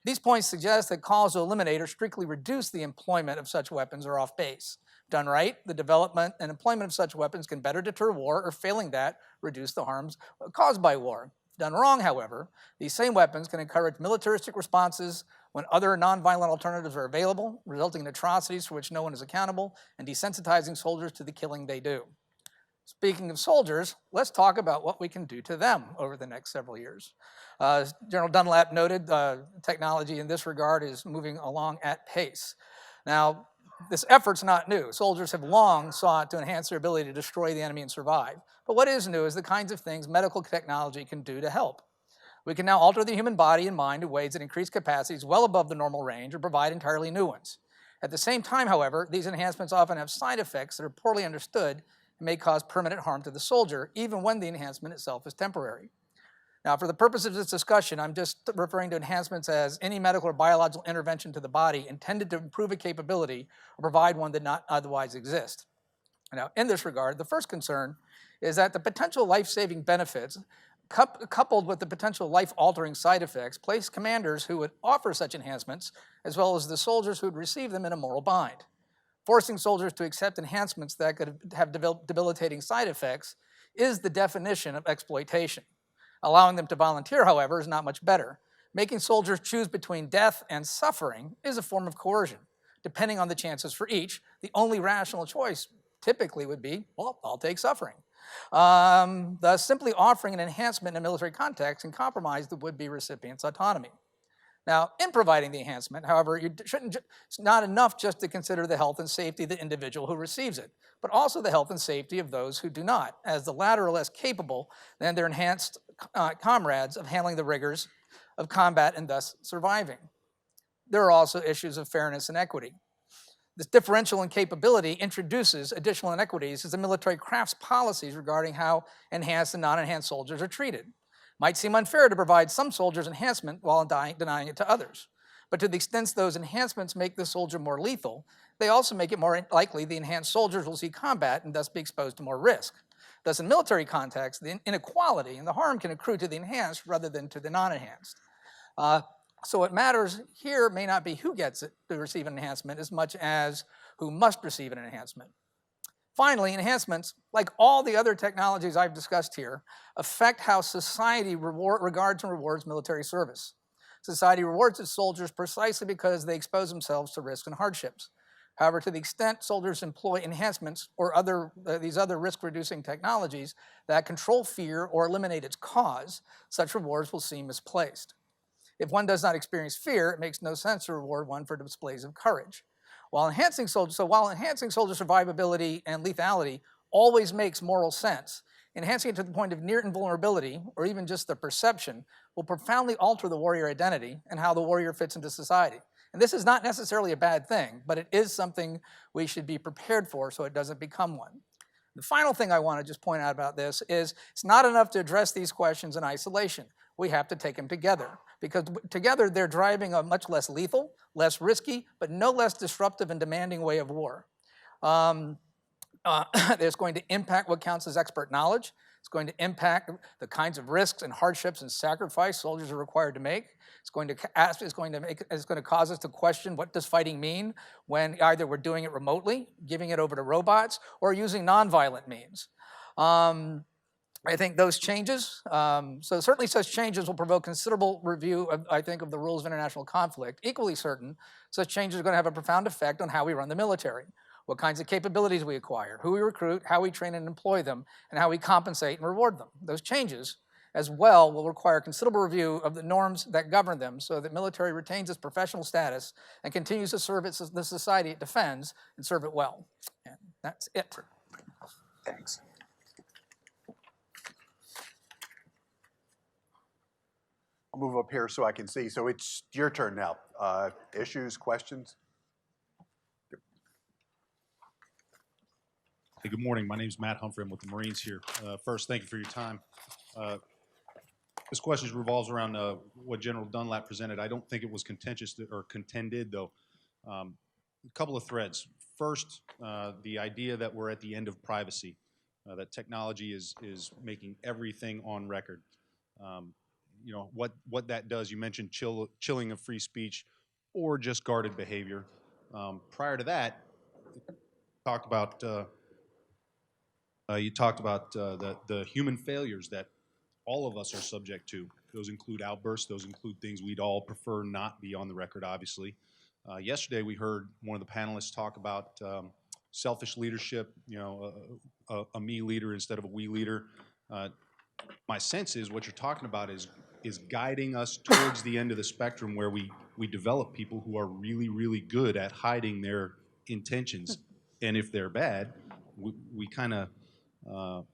These points suggest that calls to eliminate or strictly reduce the employment of such weapons are off base. Done right, the development and employment of such weapons can better deter war, or failing that, reduce the harms caused by war. Done wrong, however, these same weapons can encourage militaristic responses when other nonviolent alternatives are available, resulting in atrocities for which no one is accountable, and desensitizing soldiers to the killing they do. Speaking of soldiers, let's talk about what we can do to them over the next several years. General Dunlap noted technology in this regard is moving along at pace. Now, this effort's not new. Soldiers have long sought to enhance their ability to destroy the enemy and survive. But what is new is the kinds of things medical technology can do to help. We can now alter the human body and mind in ways that increase capacities well above the normal range or provide entirely new ones. At the same time, however, these enhancements often have side effects that are poorly understood and may cause permanent harm to the soldier, even when the enhancement itself is temporary. Now, for the purpose of this discussion, I'm just referring to enhancements as any medical or biological intervention to the body intended to improve a capability or provide one that not otherwise exists. Now, in this regard, the first concern is that the potential life-saving benefits coupled with the potential life-altering side effects, place commanders who would offer such enhancements, as well as the soldiers who would receive them, in a moral bind. Forcing soldiers to accept enhancements that could have debilitating side effects is the definition of exploitation. Allowing them to volunteer, however, is not much better. Making soldiers choose between death and suffering is a form of coercion. Depending on the chances for each, the only rational choice typically would be, well, I'll take suffering. Thus, simply offering an enhancement in a military context can compromise the would-be recipient's autonomy. Now, in providing the enhancement, however, it's not enough just to consider the health and safety of the individual who receives it, but also the health and safety of those who do not, as the latter are less capable than their enhanced comrades of handling the rigors of combat and thus surviving. There are also issues of fairness and equity. This differential in capability introduces additional inequities as the military crafts policies regarding how enhanced and non-enhanced soldiers are treated. Might seem unfair to provide some soldiers enhancement while denying it to others. But to the extent those enhancements make the soldier more lethal, they also make it more likely the enhanced soldiers will see combat and thus be exposed to more risk. Thus, in military context, the inequality and the harm can accrue to the enhanced rather than to the non-enhanced. So what matters here may not be who gets it to receive an enhancement as much as who must receive an enhancement. Finally, enhancements, like all the other technologies I've discussed here, affect how society regards and rewards military service. Society rewards its soldiers precisely because they expose themselves to risks and hardships. However, to the extent soldiers employ enhancements or these other risk-reducing technologies that control fear or eliminate its cause, such rewards will seem misplaced. If one does not experience fear, it makes no sense to reward one for displays of courage. While enhancing soldier survivability and lethality always makes moral sense, enhancing it to the point of near invulnerability, or even just the perception, will profoundly alter the warrior identity and how the warrior fits into society. And this is not necessarily a bad thing, but it is something we should be prepared for so it doesn't become one. The final thing I want to just point out about this is it's not enough to address these questions in isolation. We have to take them together, because together they're driving a much less lethal, less risky, but no less disruptive and demanding way of war. It's going to impact what counts as expert knowledge. It's going to impact the kinds of risks and hardships and sacrifice soldiers are required to make. It's going to cause us to question, what does fighting mean when either we're doing it remotely, giving it over to robots, or using nonviolent means. I think those changes, so certainly such changes will provoke considerable review, of the rules of international conflict. Equally certain, such changes are going to have a profound effect on how we run the military, what kinds of capabilities we acquire, who we recruit, how we train and employ them, and how we compensate and reward them. Those changes, as well, will require considerable review of the norms that govern them so that military retains its professional status and continues to serve the society it defends and serve it well. And that's it. Thanks. I'll move up here so I can see. So it's your turn now. Issues, questions? Hey, good morning. My name is Matt Humphrey. I'm with the Marines here. First, thank you for your time. This question revolves around what General Dunlap presented. I don't think it was contentious or contended, though. A couple of threads. First, the idea that we're at the end of privacy, that technology is making everything on record. You know, what that does, you mentioned chilling of free speech or just guarded behavior. Prior to that, you talked about the human failures that all of us are subject to. Those include outbursts. Those include things we'd all prefer not be on the record, obviously. Yesterday, we heard one of the panelists talk about selfish leadership, you know, a me leader instead of a we leader. My sense is what you're talking about is guiding us towards the end of the spectrum where we develop people who are really, really good at hiding their intentions. And if they're bad, we kind of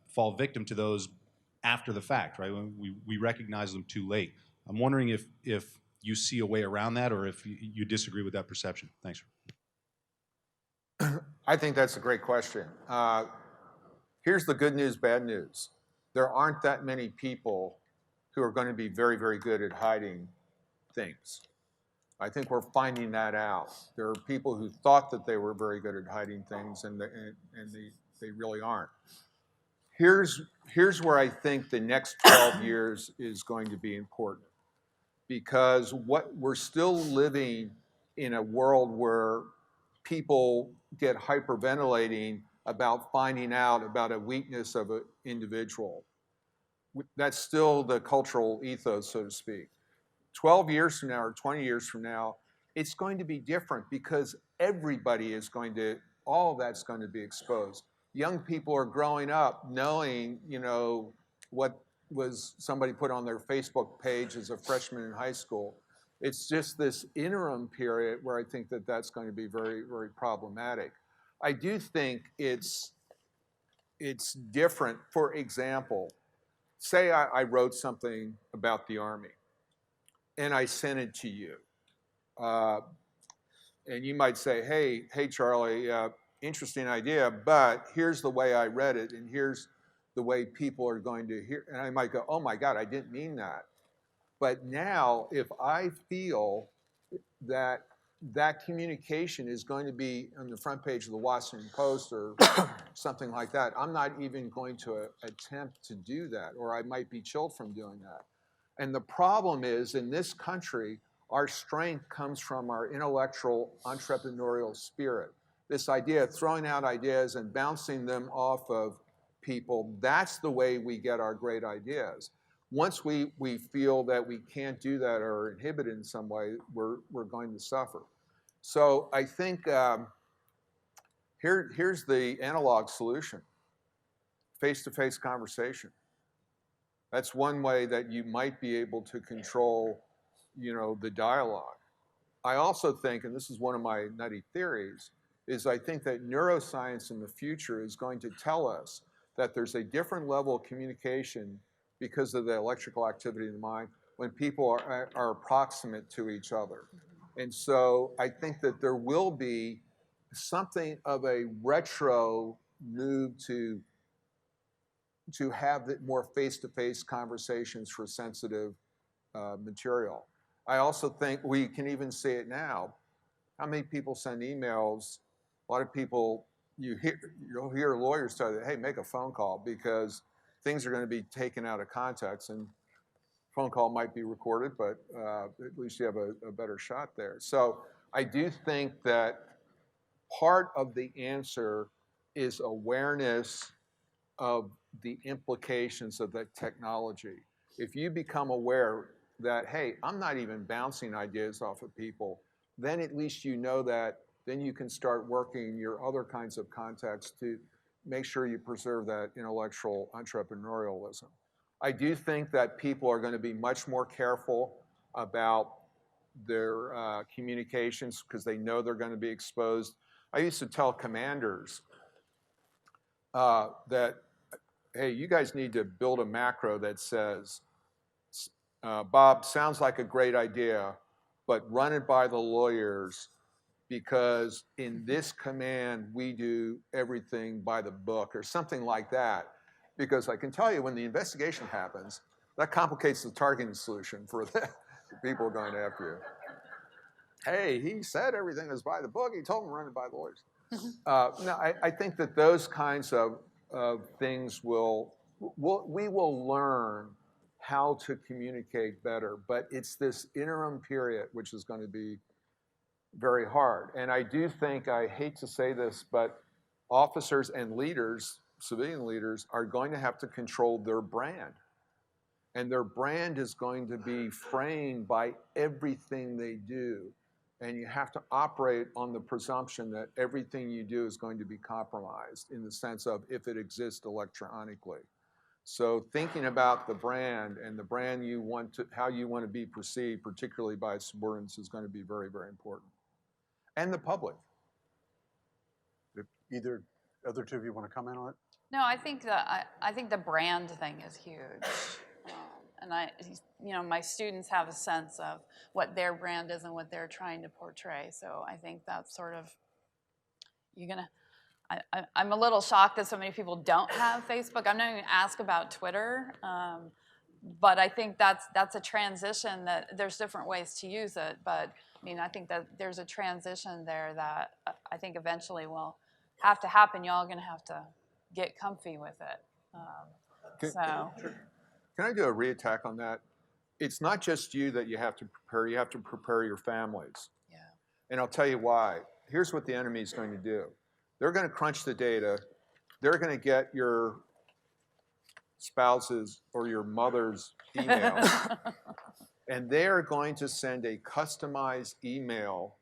fall victim to those after the fact, right? We recognize them too late. I'm wondering if you see a way around that or if you disagree with that perception. Thanks. I think that's a great question. Here's the good news, bad news. There aren't that many people who are going to be very, very good at hiding things. I think we're finding that out. There are people who thought that they were very good at hiding things, and they really aren't. Here's where I think the next 12 years is going to be important, because what we're still living in a world where people get hyperventilating about finding out about a weakness of an individual. That's still the cultural ethos, so to speak. 12 years from now or 20 years from now, it's going to be different, because everybody is going to, all of that's going to be exposed. Young people are growing up knowing, what was somebody put on their Facebook page as a freshman in high school. It's just this interim period where I think that that's going to be very, very problematic. I do think it's different. For example, say I wrote something about the Army and I sent it to you. And you might say, hey, Charlie, interesting idea, but here's the way I read it, and here's the way people are going to hear. And I might go, oh my God, I didn't mean that. But now, if I feel that that communication is going to be on the front page of the Washington Post or something like that, I'm not even going to attempt to do that, or I might be chilled from doing that. And the problem is, in this country, our strength comes from our intellectual, entrepreneurial spirit. This idea of throwing out ideas and bouncing them off of people, that's the way we get our great ideas. Once we feel that we can't do that or are inhibited in some way, we're going to suffer. So I think here's the analog solution: face-to-face conversation. That's one way that you might be able to control, the dialogue. I also think, and this is one of my nutty theories, is I think that neuroscience in the future is going to tell us that there's a different level of communication because of the electrical activity in the mind when people are proximate to each other. And so I think that there will be something of a retro move to have more face-to-face conversations for sensitive material. I also think we can even see it now. How many people send emails? A lot of people, you'll hear lawyers tell you, hey, make a phone call, because things are going to be taken out of context, and phone call might be recorded, but at least you have a better shot there. So I do think that part of the answer is awareness of the implications of that technology. If you become aware that, hey, I'm not even bouncing ideas off of people, then at least you know that, then you can start working your other kinds of contexts to make sure you preserve that intellectual entrepreneurialism. I do think that people are going to be much more careful about their communications, because they know they're going to be exposed. I used to tell commanders that, hey, you guys need to build a macro that says, Bob, sounds like a great idea, but run it by the lawyers, because in this command, we do everything by the book, or something like that. Because I can tell you, when the investigation happens, that complicates the targeting solution for the people going after you. Hey, he said everything is by the book. He told them to run it by the lawyers. No, I think that those kinds of things we will learn how to communicate better, but it's this interim period which is going to be very hard. And I do think, I hate to say this, but officers and leaders, civilian leaders, are going to have to control their brand. And their brand is going to be framed by everything they do. And you have to operate on the presumption that everything you do is going to be compromised, in the sense of if it exists electronically. So thinking about the brand and the brand you want to, how you want to be perceived, particularly by subordinates, is going to be very, very important. And the public. If either other two of you want to comment on it? No, I think the brand thing is huge, and my students have a sense of what their brand is and what they're trying to portray. So I think that's sort of, I'm a little shocked that so many people don't have Facebook. I'm not going to ask about Twitter, but I think that's a transition that there's different ways to use it. But I mean, I think that there's a transition there that I think eventually will have to happen. Y'all are going to have to get comfy with it. Can, So, can I do a reattack on that? It's not just you that you have to prepare your families. yeah. And I'll tell you why. Here's what the enemy is going to do. They're going to crunch the data. They're going to get your spouse's or your mother's email, and they are going to send a customized email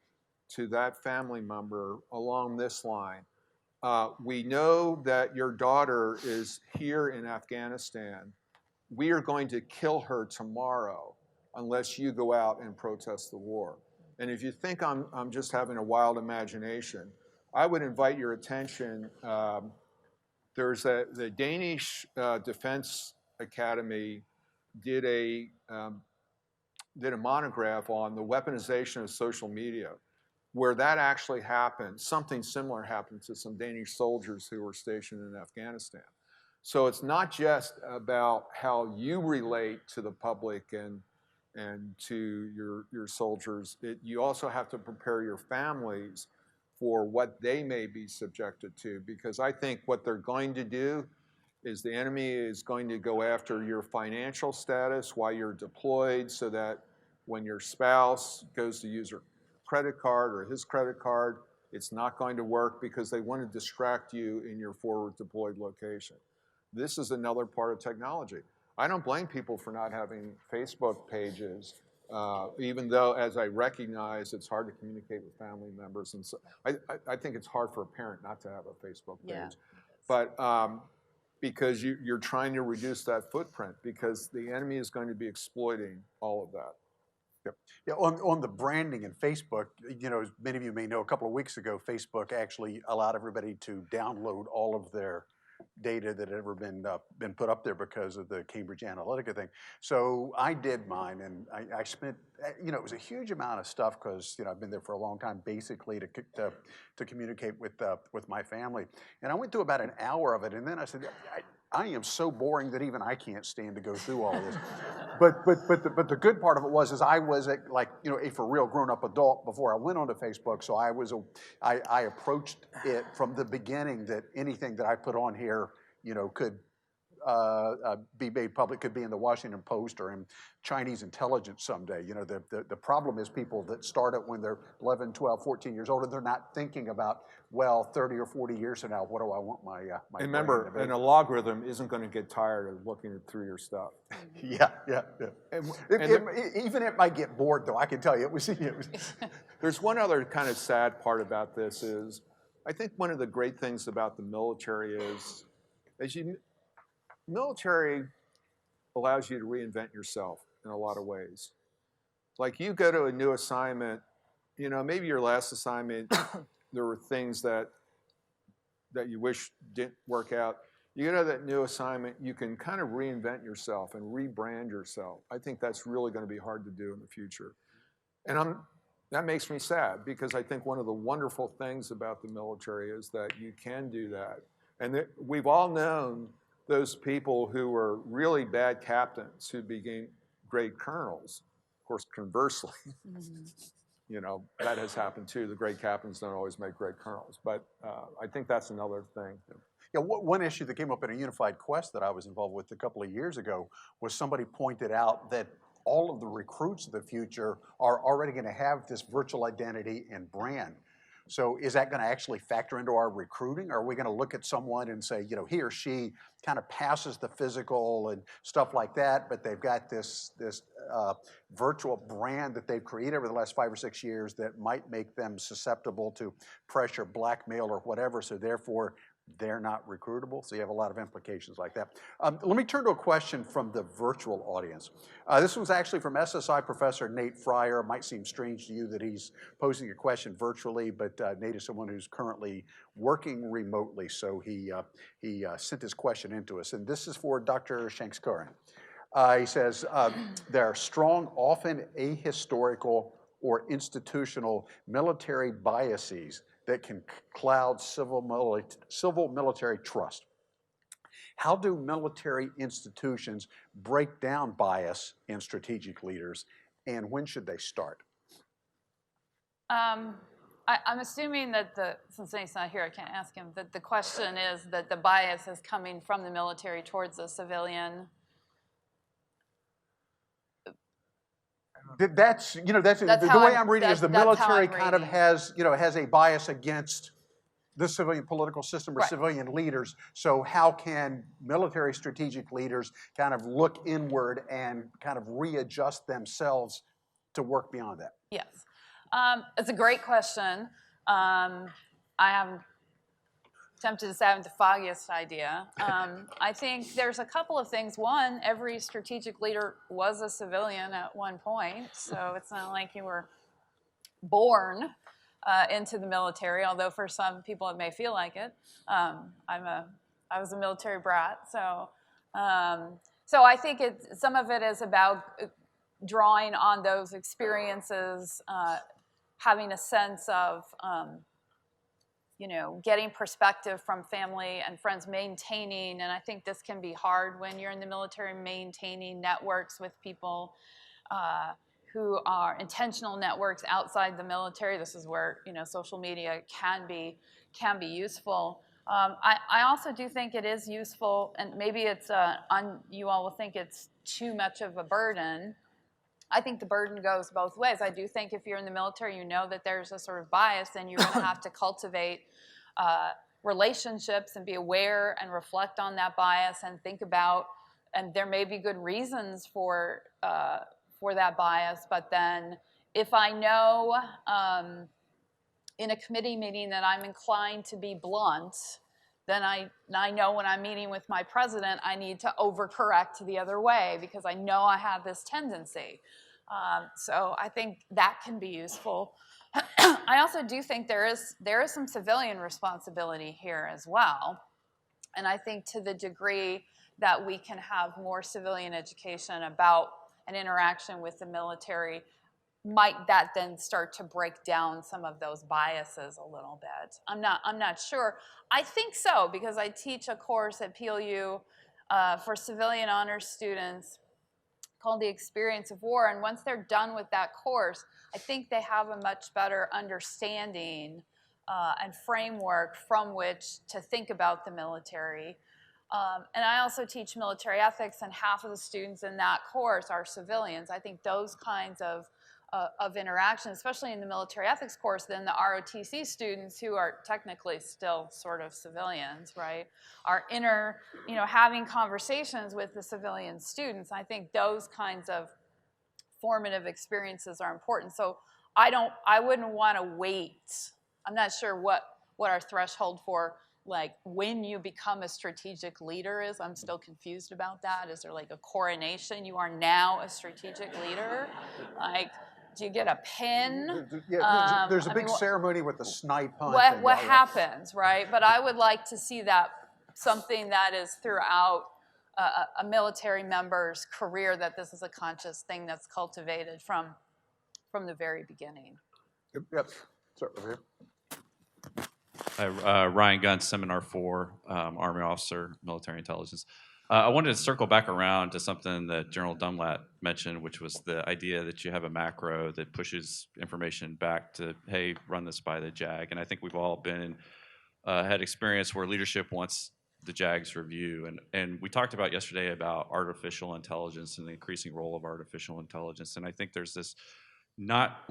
to that family member along this line. We know that your daughter is here in Afghanistan. We are going to kill her tomorrow unless you go out and protest the war. And if you think I'm just having a wild imagination, I would invite your attention. There's the Danish Defense Academy did a monograph on the weaponization of social media, where that actually happened. Something similar happened to some Danish soldiers who were stationed in Afghanistan. So it's not just about how you relate to the public and to your soldiers. You also have to prepare your families for what they may be subjected to, because I think what they're going to do is the enemy is going to go after your financial status while you're deployed, so that when your spouse goes to use her credit card or his credit card, it's not going to work because they want to distract you in your forward deployed location. This is another part of technology. I don't blame people for not having Facebook pages, even though, as I recognize, it's hard to communicate with family members. And so I think it's hard for a parent not to have a Facebook page. Yeah. But because you're trying to reduce that footprint, because the enemy is going to be exploiting all of that. Yep. Yeah, on the branding and Facebook, you know, as many of you may know, a couple of weeks ago, Facebook actually allowed everybody to download all of their data that had ever been put up there because of the Cambridge Analytica thing. So I did mine, and I spent, you know, it was a huge amount of stuff because, you know, I've been there for a long time, basically to communicate with my family. And I went through about an hour of it, and then I said, I am so boring that even I can't stand to go through all of this. But the good part of it was I was like, you know, a for real grown-up adult before I went onto Facebook. So I approached it from the beginning that anything that I put on here, you know, could be made public, could be in the Washington Post or in Chinese intelligence someday. You know, the problem is people that start it when they're 11, 12, 14 years old, and they're not thinking about, well, 30 or 40 years from now, what do I want my and remember, an algorithm isn't going to get tired of looking through your stuff. Yeah. Even it might get bored, though. I can tell you, it was. There's one other kind of sad part about this is, I think one of the great things about the military is, military allows you to reinvent yourself in a lot of ways. Like, you go to a new assignment, you know, maybe your last assignment, there were things that you wish didn't work out. You go to that new assignment, you can kind of reinvent yourself and rebrand yourself. I think that's really going to be hard to do in the future. And that makes me sad, because I think one of the wonderful things about the military is that you can do that. And we've all known those people who were really bad captains who became great colonels. Of course, conversely, you know, that has happened too. The great captains don't always make great colonels. But I think that's another thing. Yeah, one issue that came up in a unified quest that I was involved with a couple of years ago was somebody pointed out that all of the recruits of the future are already going to have this virtual identity and brand. So is that going to actually factor into our recruiting? Or are we going to look at someone and say, you know, he or she kind of passes the physical and stuff like that, but they've got this virtual brand that they've created over the last 5 or 6 years that might make them susceptible to pressure, blackmail, or whatever, so therefore they're not recruitable? So you have a lot of implications like that. Let me turn to a question from the virtual audience. This was actually from SSI professor Nate Fryer. It might seem strange to you that he's posing a question virtually, but Nate is someone who's currently working remotely, so he sent his question into us. And this is for Dr. Shanks-Kaurin. He says, there are strong, often ahistorical or institutional military biases that can cloud civil military trust. How do military institutions break down bias in strategic leaders, and when should they start? I'm assuming that since Nate's not here, I can't ask him, that the question is that the bias is coming from the military towards the civilian. That's, that's That's the how way I'm reading is the that's how military I'm kind of reading. has a bias against the civilian political system or Right. civilian leaders. So how can military strategic leaders kind of look inward and kind of readjust themselves to work beyond that? Yes. It's a great question. I am tempted to say I have the foggiest idea. I think there's a couple of things. One, every strategic leader was a civilian at one point, so it's not like you were born into the military, although for some people it may feel like it. I was a military brat, so I think some of it is about drawing on those experiences, having a sense of getting perspective from family and friends, maintaining, and I think this can be hard when you're in the military, maintaining networks with people who are intentional networks outside the military. This is where social media can be useful. I also do think it is useful, and maybe it's you all will think it's too much of a burden. I think the burden goes both ways. I do think if you're in the military, you know that there's a sort of bias, and you're going to have to cultivate relationships and be aware and reflect on that bias and think about, and there may be good reasons for that bias, but then if I know in a committee meeting that I'm inclined to be blunt, then I know when I'm meeting with my president, I need to overcorrect the other way because I know I have this tendency. So I think that can be useful. I also do think there is some civilian responsibility here as well. And I think to the degree that we can have more civilian education about an interaction with the military, might that then start to break down some of those biases a little bit? I'm not sure. I think so, because I teach a course at PLU for civilian honors students called The Experience of War, and once they're done with that course, I think they have a much better understanding and framework from which to think about the military. And I also teach military ethics, and half of the students in that course are civilians. I think those kinds of interaction, especially in the military ethics course, then the ROTC students, who are technically still sort of civilians, right, are having conversations with the civilian students. I think those kinds of formative experiences are important. So I wouldn't want to wait. I'm not sure what our threshold for when you become a strategic leader is. I'm still confused about that. Is there like a coronation? You are now a strategic leader? Do you get a pin? Yeah, there's a big ceremony with the snipe hunt. What happens, right? But I would like to see that something that is throughout a military member's career, that this is a conscious thing that's cultivated from the very beginning. Yep. Sorry, over here. Hi, Ryan Gunn, Seminar 4, Army Officer, Military Intelligence. I wanted to circle back around to something that General Dunlap mentioned, which was the idea that you have a macro that pushes information back to, hey, run this by the JAG. And I think we've all been had experience where leadership wants the JAG's review. And we talked about yesterday about artificial intelligence and the increasing role of artificial intelligence. And I think there's this not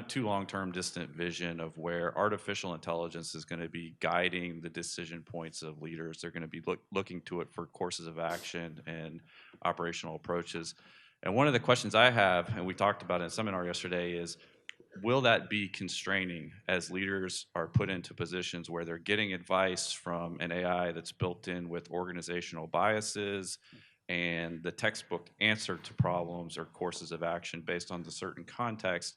too long-term distant vision of where artificial intelligence is going to be guiding the decision points of leaders. They're going to be looking to it for courses of action and operational approaches. And one of the questions I have, and we talked about in a seminar yesterday, is will that be constraining as leaders are put into positions where they're getting advice from an AI that's built in with organizational biases and the textbook answer to problems or courses of action based on the certain context.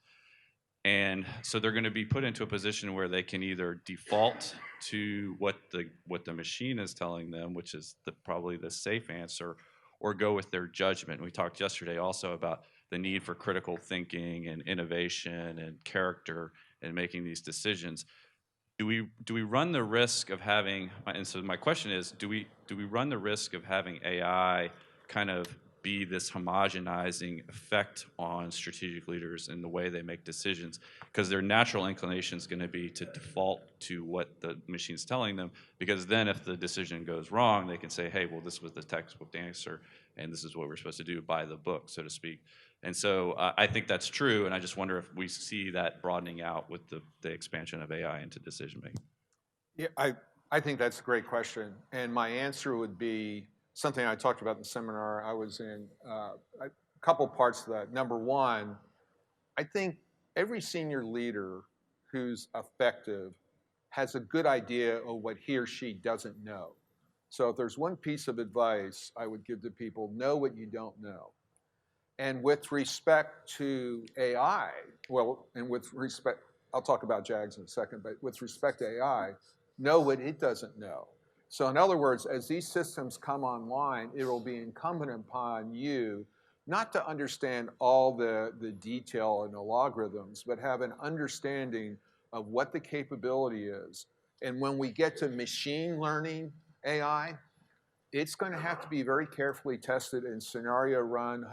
And so they're going to be put into a position where they can either default to what the machine is telling them, which is probably the safe answer, or go with their judgment. We talked yesterday also about the need for critical thinking and innovation and character in making these decisions. Do we run the risk of having, and so my question is, do we run the risk of having AI kind of be this homogenizing effect on strategic leaders in the way they make decisions, because their natural inclination is going to be to default to what the machine's telling them, because then if the decision goes wrong, they can say, hey, well, this was the textbook answer, and this is what we're supposed to do by the book, so to speak. And so I think that's true, and I just wonder if we see that broadening out with the expansion of AI into decision making. Yeah, I think that's a great question. And my answer would be something I talked about in the seminar I was in. A couple parts to that. Number one, I think every senior leader who's effective has a good idea of what he or she doesn't know. So if there's one piece of advice I would give to people, know what you don't know. And with respect to AI, well, and with respect, I'll talk about JAGS in a second, but with respect to AI, know what it doesn't know. So in other words, as these systems come online, it will be incumbent upon you not to understand all the detail and the logarithms, but have an understanding of what the capability is. And when we get to machine learning AI, it's going to have to be very carefully tested and scenario run.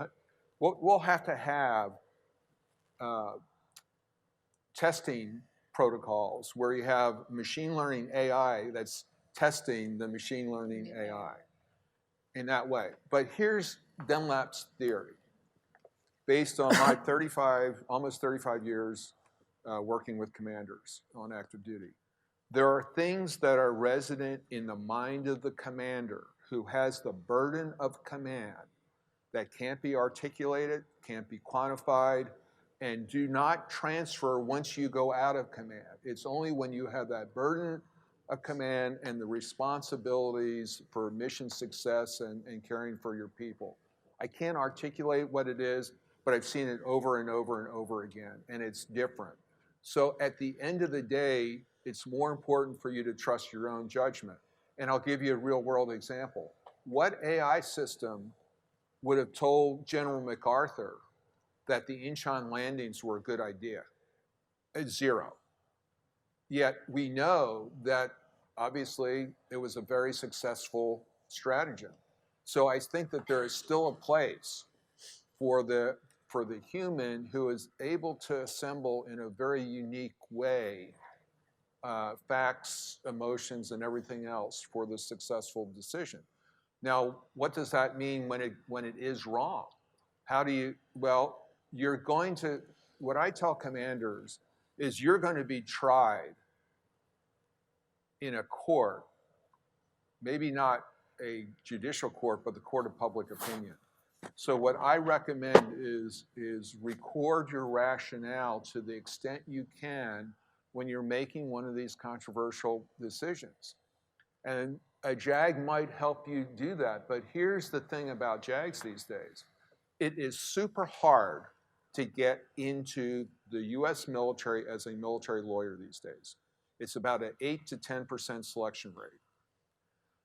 We'll have to have testing protocols where you have machine learning AI that's testing the machine learning AI in that way. But here's Dunlap's theory, based on my almost 35 years working with commanders on active duty. There are things that are resident in the mind of the commander who has the burden of command that can't be articulated, can't be quantified, and do not transfer once you go out of command. It's only when you have that burden of command and the responsibilities for mission success and caring for your people. I can't articulate what it is, but I've seen it over and over and over again, and it's different. So at the end of the day, it's more important for you to trust your own judgment. And I'll give you a real world example. What AI system would have told General MacArthur that the Incheon landings were a good idea? It's zero. Yet we know that obviously it was a very successful stratagem. So I think that there is still a place for the human who is able to assemble in a very unique way facts, emotions, and everything else for the successful decision. Now, what does that mean when it is wrong? How do you, well, you're going to, what I tell commanders is you're going to be tried in a court, maybe not a judicial court, but the court of public opinion. So what I recommend is record your rationale to the extent you can when you're making one of these controversial decisions. And a JAG might help you do that, but here's the thing about JAGs these days. It is super hard to get into the US military as a military lawyer these days. It's about an 8 to 10% selection rate.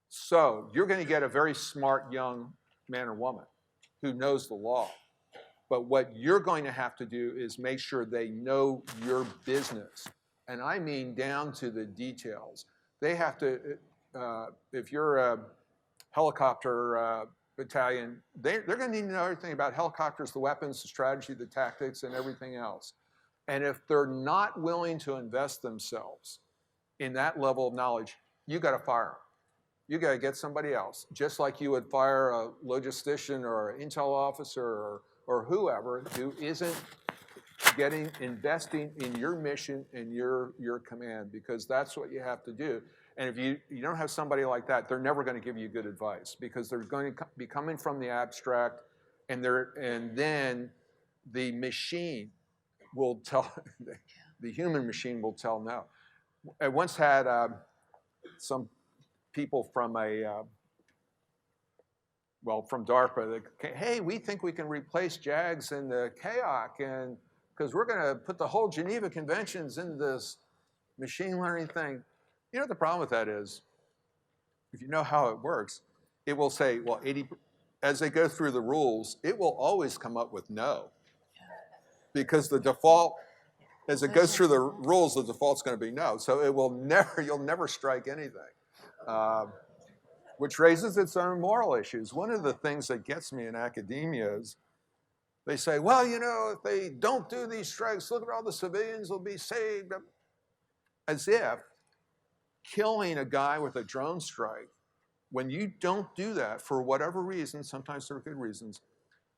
So you're going to get a very smart young man or woman who knows the law. But what you're going to have to do is make sure they know your business. And I mean down to the details. They have to, if you're a helicopter battalion, they're going to need to know everything about helicopters, the weapons, the strategy, the tactics, and everything else. And if they're not willing to invest themselves in that level of knowledge, you got to fire them. You got to get somebody else, just like you would fire a logistician or an intel officer or whoever who isn't investing in your mission and your command, because that's what you have to do. And if you don't have somebody like that, they're never going to give you good advice, because they're going to be coming from the abstract, and then the machine will tell, the human machine will tell no. I once had some people from from DARPA that came, hey, we think we can replace JAGs in the CAOC, and because we're going to put the whole Geneva Conventions into this machine learning thing. You know what the problem with that is? If you know how it works, it will say, well, 80, as they go through the rules, it will always come up with no. Because the default, as it goes through the rules, the default's going to be no. So it will never, you'll never strike anything. which raises its own moral issues. One of the things that gets me in academia is they say, well, you know, if they don't do these strikes, look at all the civilians will be saved. As if killing a guy with a drone strike, when you don't do that for whatever reason, sometimes there are good reasons,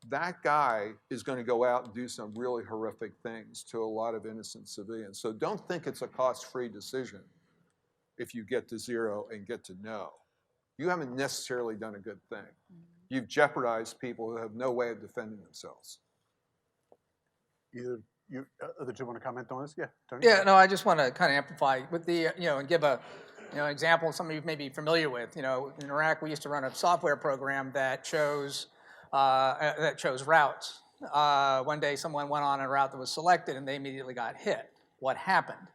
that guy is going to go out and do some really horrific things to a lot of innocent civilians. So don't think it's a cost-free decision if you get to zero and get to no. You haven't necessarily done a good thing. You've jeopardized people who have no way of defending themselves. Either you, other two want to comment on this? Yeah, Tony? Yeah, no, I just want to kind of amplify with the, and give a, example some of you may be familiar with. In Iraq, we used to run a software program that chose routes. One day, someone went on a route that was selected, and they immediately got hit. What happened?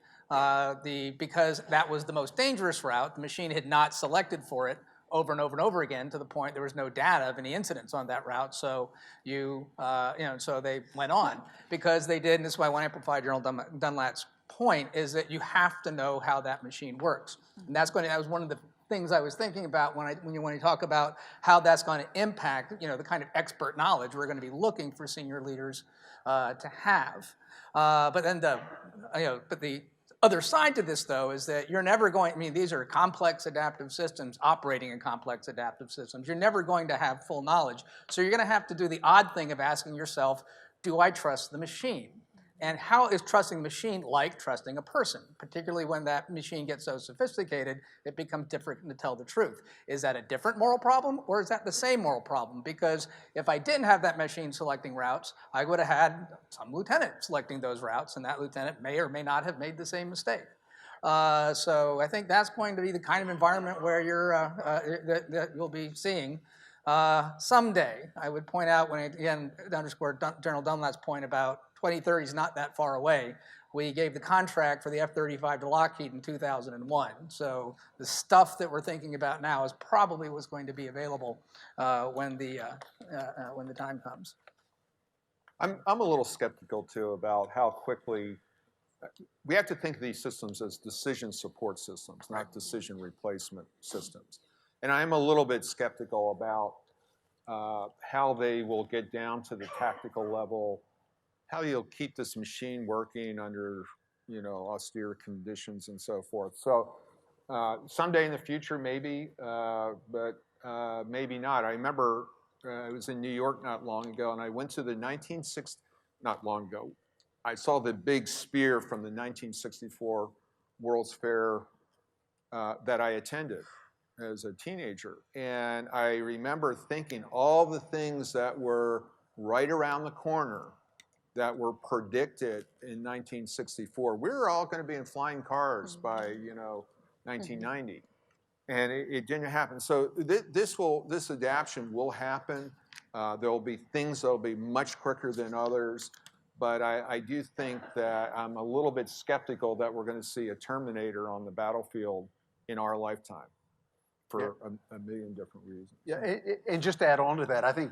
Because that was the most dangerous route, the machine had not selected for it over and over and over again to the point there was no data of any incidents on that route. So so they went on because they did, and this is why I want to amplify General Dunlap's point, is that you have to know how that machine works. And that was one of the things I was thinking about when you talk about how that's going to impact, the kind of expert knowledge we're going to be looking for senior leaders to have. But then the other side to this, though, is that you're never going, these are complex adaptive systems operating in complex adaptive systems. You're never going to have full knowledge. So you're going to have to do the odd thing of asking yourself, do I trust the machine? And how is trusting the machine like trusting a person? Particularly when that machine gets so sophisticated, it becomes difficult to tell the truth. Is that a different moral problem, or is that the same moral problem? Because if I didn't have that machine selecting routes, I would have had some lieutenant selecting those routes, and that lieutenant may or may not have made the same mistake. So I think that's going to be the kind of environment where that you'll be seeing someday. I would point out, to underscore General Dunlap's point about 2030 is not that far away. We gave the contract for the F-35 to Lockheed in 2001. So the stuff that we're thinking about now is probably what's going to be available when the time comes. I'm a little skeptical, too, about how quickly we have to think of these systems as decision support systems, not decision replacement systems. And I'm a little bit skeptical about how they will get down to the tactical level, how you'll keep this machine working under, austere conditions and so forth. So someday in the future, maybe, but maybe not. I remember I was in New York not long ago, and I went to the 1960, not long ago, I saw the big spear from the 1964 World's Fair that I attended as a teenager. And I remember thinking all the things that were right around the corner that were predicted in 1964. We were all going to be in flying cars by 1990, and it didn't happen. So this adaptation will happen. There will be things that will be much quicker than others, but I do think that I'm a little bit skeptical that we're going to see a Terminator on the battlefield in our lifetime for a million different reasons. Yeah, and just to add on to that, I think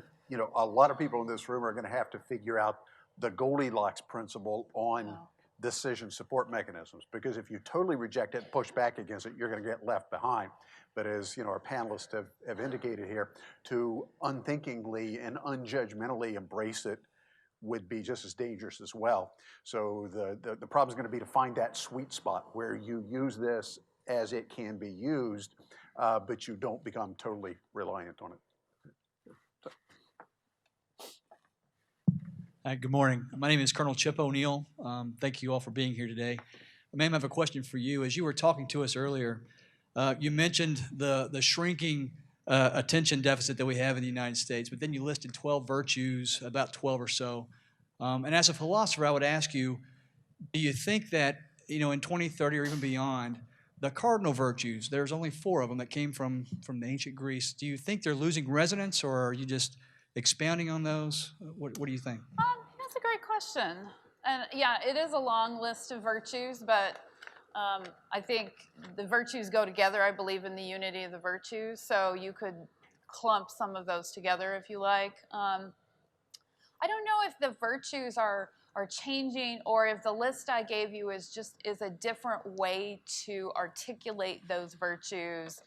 a lot of people in this room are going to have to figure out the Goldilocks principle on decision support mechanisms, because if you totally reject it, push back against it, you're going to get left behind. But as our panelists have indicated here, to unthinkingly and unjudgmentally embrace it would be just as dangerous as well. So the problem is going to be to find that sweet spot where you use this as it can be used, but you don't become totally reliant on it. Good morning. My name is Colonel Chip O'Neill. Thank you all for being here today. Ma'am, I have a question for you. As you were talking to us earlier, you mentioned the shrinking attention deficit that we have in the United States, but then you listed 12 virtues, about 12 or so. And as a philosopher, I would ask you, do you think that, in 2030 or even beyond, the cardinal virtues, there's only 4 of them that came from the ancient Greece. Do you think they're losing resonance, or are you just expounding on those? What do you think? That's a great question. And yeah, it is a long list of virtues, but I think the virtues go together. I believe in the unity of the virtues, so you could clump some of those together if you like. I don't know if the virtues are changing, or if the list I gave you is a different way to articulate those virtues,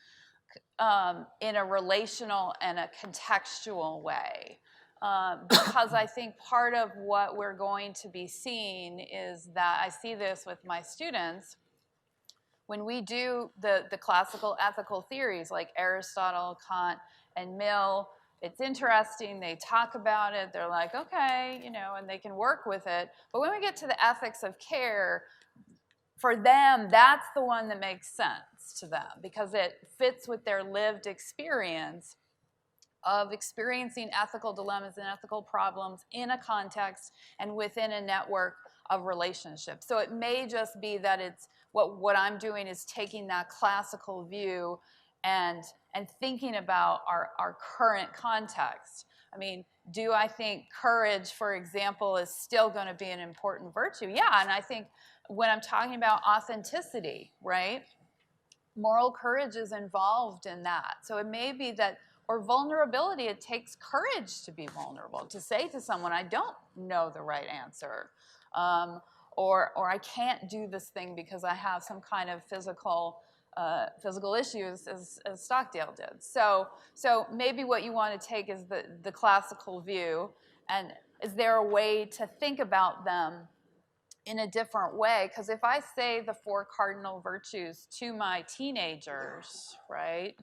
in a relational and a contextual way. Because I think part of what we're going to be seeing is that I see this with my students. When we do the classical ethical theories like Aristotle, Kant, and Mill, it's interesting, they talk about it, they're like, okay, you know, and they can work with it. But when we get to the ethics of care, for them, that's the one that makes sense to them because it fits with their lived experience of experiencing ethical dilemmas and ethical problems in a context and within a network of relationships. So it may just be that it's what I'm doing is taking that classical view and thinking about our current context. I mean, do I think courage, for example, is still going to be an important virtue? Yeah, and I think when I'm talking about authenticity, right, moral courage is involved in that. So it may be that, or vulnerability, it takes courage to be vulnerable, to say to someone, I don't know the right answer, or I can't do this thing because I have some kind of physical issues, as Stockdale did. So maybe what you want to take is the classical view, and is there a way to think about them in a different way? Because if I say the 4 cardinal virtues to my teenagers, right,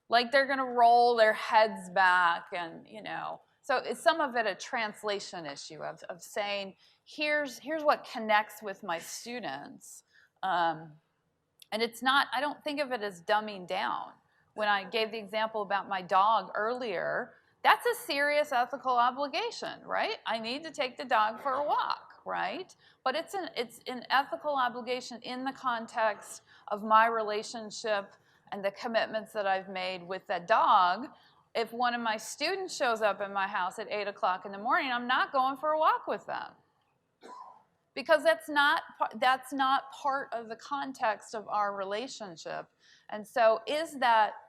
like they're going to roll their heads back, and you know, so is some of it a translation issue of saying here's what connects with my students, and it's not, I don't think of it as dumbing down. When I gave the example about my dog earlier, that's a serious ethical obligation, right? I need to take the dog for a walk, right? But it's an ethical obligation in the context of my relationship and the commitments that I've made with that dog. If one of my students shows up in my house at 8 o'clock in the morning, I'm not going for a walk with them. Because that's not part of the context of our relationship. And so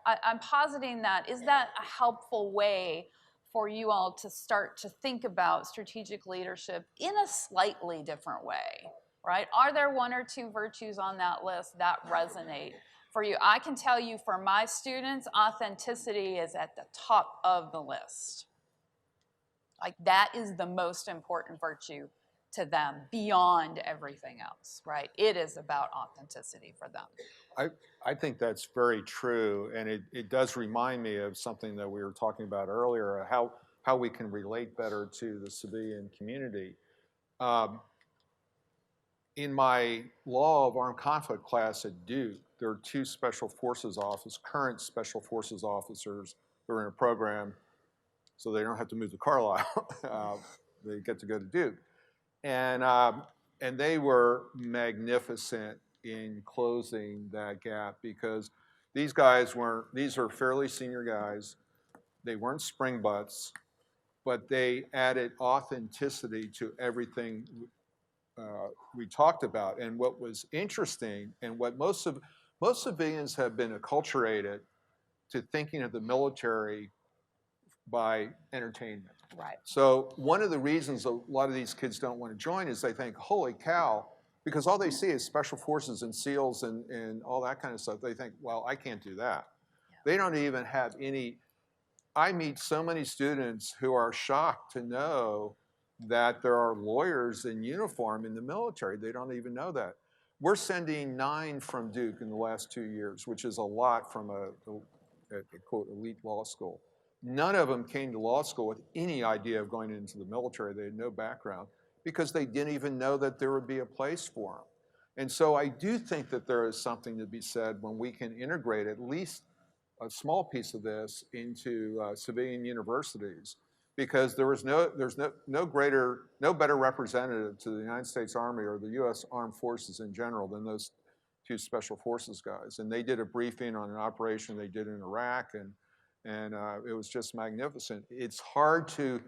I'm positing that, is that a helpful way for you all to start to think about strategic leadership in a slightly different way, right? Are there 1 or 2 virtues on that list that resonate for you? I can tell you for my students, authenticity is at the top of the list. Like that is the most important virtue to them beyond everything else, right? It is about authenticity for them. I think that's very true, and it does remind me of something that we were talking about earlier, how we can relate better to the civilian community. In my Law of Armed Conflict class at Duke, there are 2 current special forces officers who are in a program, so they don't have to move to Carlisle. They get to go to Duke. And they were magnificent in closing that gap, because these are fairly senior guys. They weren't spring butts, but they added authenticity to everything we talked about. And what was interesting, and what most civilians have been acculturated to thinking of the military by entertainment. Right. So one of the reasons a lot of these kids don't want to join is they think, holy cow, because all they see is special forces and SEALs and all that kind of stuff. They think, well, I can't do that. Yeah. They don't even have any. I meet so many students who are shocked to know that there are lawyers in uniform in the military. They don't even know that. We're sending 9 from Duke in the last 2 years, which is a lot from a quote, elite law school. None of them came to law school with any idea of going into the military. They had no background because they didn't even know that there would be a place for them. And so I do think that there is something to be said when we can integrate at least a small piece of this into civilian universities, because there's no better representative to the United States Army or the U.S. Armed Forces in general than those 2 special forces guys. And they did a briefing on an operation they did in Iraq, and it was just magnificent. It's hard to,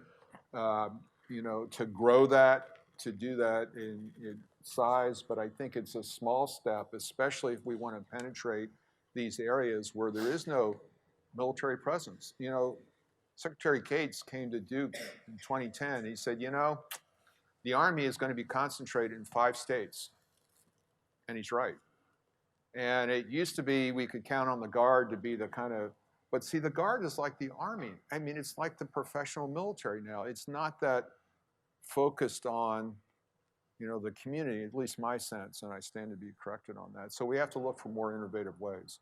to grow that, to do that in size, but I think it's a small step, especially if we want to penetrate these areas where there is no military presence. You know, Secretary Cates came to Duke in 2010. He said, the Army is going to be concentrated in 5 states. And he's right. And it used to be we could count on the Guard to be the kind of, but see, the Guard is like the Army. I mean, it's like the professional military now. It's not that focused on, you know, the community, at least my sense, and I stand to be corrected on that. So we have to look for more innovative ways.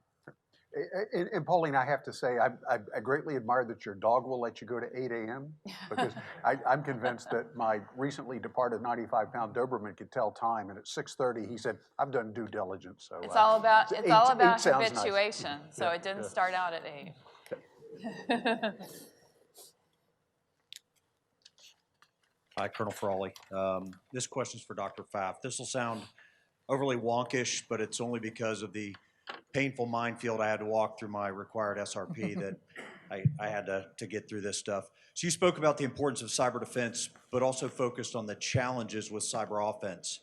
And Pauline, I have to say, I greatly admire that your dog will let you go to 8 a.m. because I'm convinced that my recently departed 95-pound Doberman could tell time, and at 6:30 he said, "I've done due diligence." So It's all about eight sounds nice. habituation. So Yeah, it didn't yeah. start out at 8. Hi, Colonel Frawley. This question's for Dr. Pfaff. This will sound overly wonkish, but it's only because of the painful minefield I had to walk through my required SRP that I had to get through this stuff. So you spoke about the importance of cyber defense, but also focused on the challenges with cyber offense.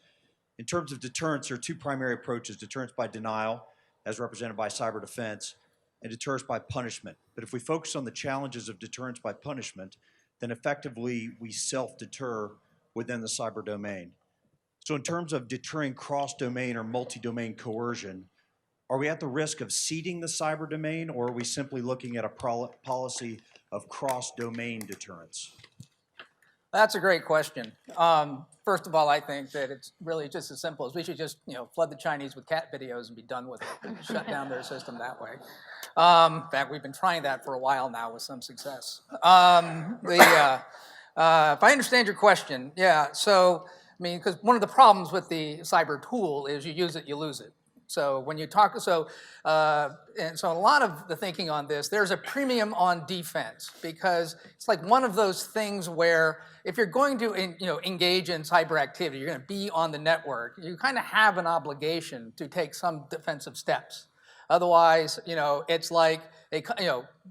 In terms of deterrence, there are two primary approaches: deterrence by denial, as represented by cyber defense, and deterrence by punishment. But if we focus on the challenges of deterrence by punishment, then effectively we self-deter within the cyber domain. So in terms of deterring cross-domain or multi-domain coercion, are we at the risk of ceding the cyber domain, or are we simply looking at a policy of cross-domain deterrence? That's a great question. First of all, I think that it's really just as simple as we should just, flood the Chinese with cat videos and be done with it, and shut down their system that way. In fact, we've been trying that for a while now with some success. If I understand your question, yeah. So, I mean, because one of the problems with the cyber tool is you use it, you lose it. So when you talk, and so a lot of the thinking on this, there's a premium on defense, because it's like one of those things where if you're going to engage in cyber activity, you're going to be on the network, you kind of have an obligation to take some defensive steps. Otherwise, it's like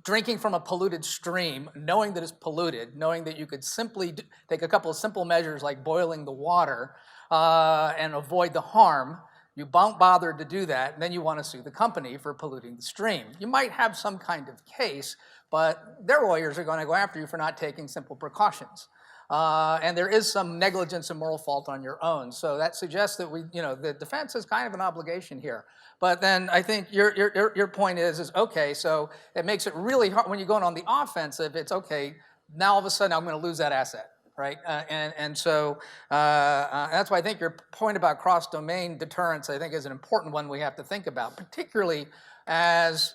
drinking from a polluted stream, knowing that it's polluted, knowing that you could simply take a couple of simple measures like boiling the water and avoid the harm. You won't bother to do that, and then you want to sue the company for polluting the stream. You might have some kind of case, but their lawyers are going to go after you for not taking simple precautions. And there is some negligence and moral fault on your own. So that suggests that the defense is kind of an obligation here. But then I think your point is okay, so it makes it really hard when you're going on the offensive. It's okay, now all of a sudden I'm going to lose that asset. Right, so that's why I think your point about cross-domain deterrence, I think, is an important one we have to think about, particularly as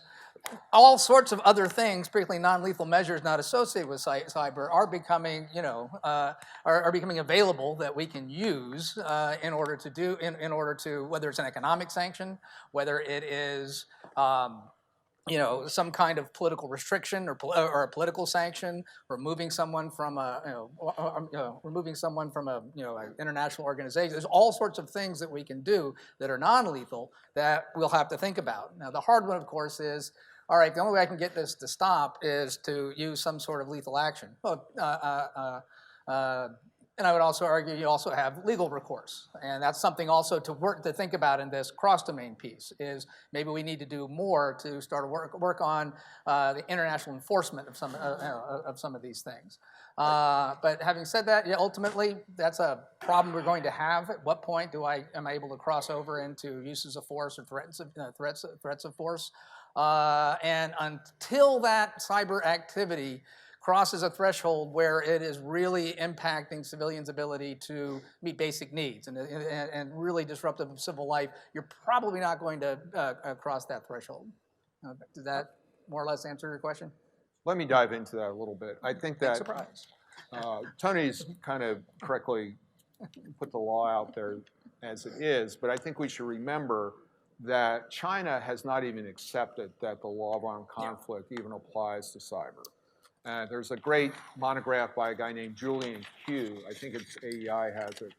all sorts of other things, particularly non-lethal measures not associated with cyber, are becoming, are becoming available that we can use in order to whether it's an economic sanction, whether it is some kind of political restriction or a political sanction, removing someone from an international organization. There's all sorts of things that we can do that are non-lethal that we'll have to think about. Now, the hard one, of course, is, all right, the only way I can get this to stop is to use some sort of lethal action. And I would also argue you also have legal recourse, and that's something also to think about in this cross-domain piece. Is maybe we need to do more to start work on the international enforcement of some of these things. But having said that, yeah, ultimately that's a problem we're going to have. At what point am I able to cross over into uses of force or threats of force? And until that cyber activity crosses a threshold where it is really impacting civilians' ability to meet basic needs and really disruptive of civil life, you're probably not going to cross that threshold. Does that more or less answer your question? Let me dive into that a little bit. I think that Surprise. Tony's kind of correctly put the law out there as it is, but I think we should remember that China has not even accepted that the law of armed conflict even applies to cyber. There's a great monograph by a guy named Julian Q. I think it's AEI has it,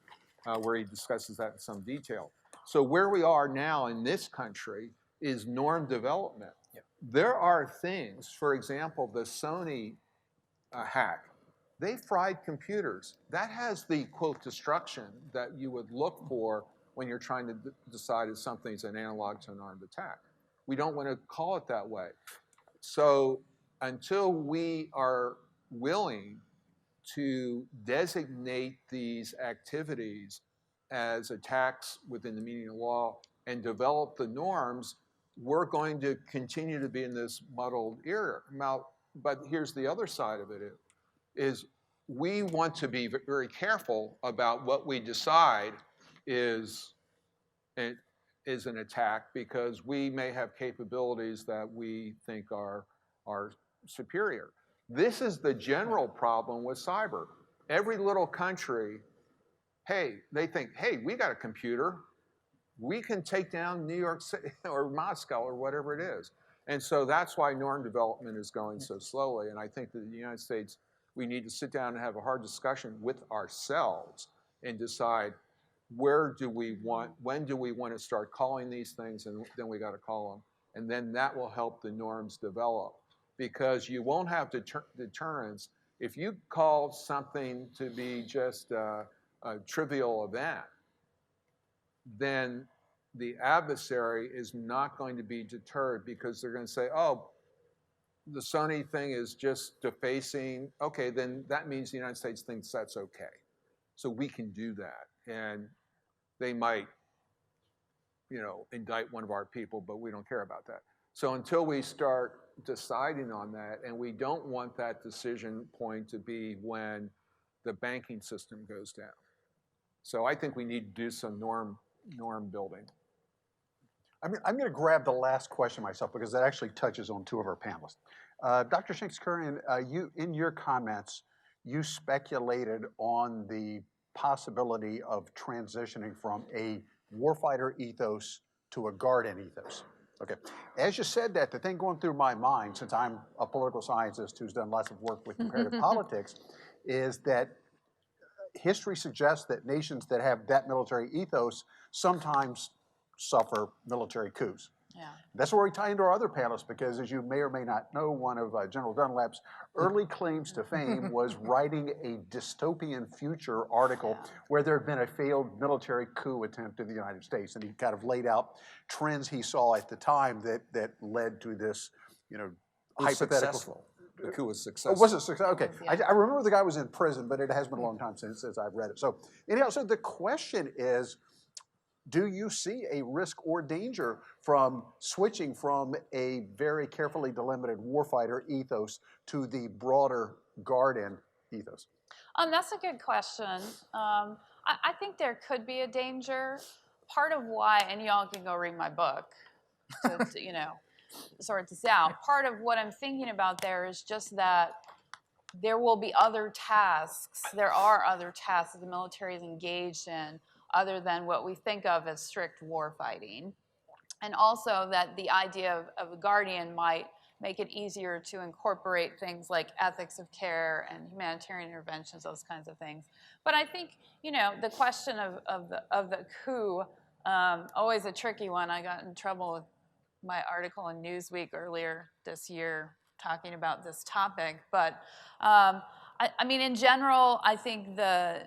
where he discusses that in some detail. So where we are now in this country is norm development. Yep. There are things, for example, the Sony hack. They fried computers. That has the, quote, destruction that you would look for when you're trying to decide if something's an analog to an armed attack. We don't want to call it that way. So until we are willing to designate these activities as attacks within the meaning of law and develop the norms, we're going to continue to be in this muddled era. Now, but here's the other side of it is we want to be very careful about what we decide is an attack, because we may have capabilities that we think are superior. This is the general problem with cyber. Every little country, hey, they think, hey, we got a computer. We can take down New York City or Moscow or whatever it is. And so that's why norm development is going so slowly. And I think that the United States, we need to sit down and have a hard discussion with ourselves and decide when do we want to start calling these things, and then we got to call them. And then that will help the norms develop, because you won't have deterrence if you call something to be just a trivial event. Then the adversary is not going to be deterred, because they're going to say, oh, the Sony thing is just defacing. Okay, then that means the United States thinks that's okay. So we can do that. And they might, indict one of our people, but we don't care about that. So until we start deciding on that, and we don't want that decision point to be when the banking system goes down. So I think we need to do some norm building. I'm going to grab the last question myself, because that actually touches on two of our panelists. Dr. Shanks-Kaurin, you, in your comments, you speculated on the possibility of transitioning from a warfighter ethos to a guardian ethos. Okay, as you said that, the thing going through my mind, since I'm a political scientist who's done lots of work with comparative politics, is that history suggests that nations that have that military ethos sometimes suffer military coups. Yeah. That's where we tie into our other panelists, because as you may or may not know, one of General Dunlap's early claims to fame was writing a dystopian future article where there had been a failed military coup attempt in the United States. And he kind of laid out trends he saw at the time that led to this, hypothetical. Successful. The coup was successful. Oh, was it successful? Okay. I remember the guy was in prison, but it has been a long time since I've read it. So anyhow, so the question is, do you see a risk or danger from switching from a very carefully delimited warfighter ethos to the broader guardian ethos? That's a good question. I think there could be a danger. Part of why, and y'all can go read my book to sort this out. Part of what I'm thinking about there is just that there will be other tasks. There are other tasks that the military is engaged in, other than what we think of as strict war fighting. And also that the idea of a guardian might make it easier to incorporate things like ethics of care and humanitarian interventions, those kinds of things. But I think, the question of the coup, always a tricky one. I got in trouble with my article in Newsweek earlier this year talking about this topic. But I mean, in general, I think the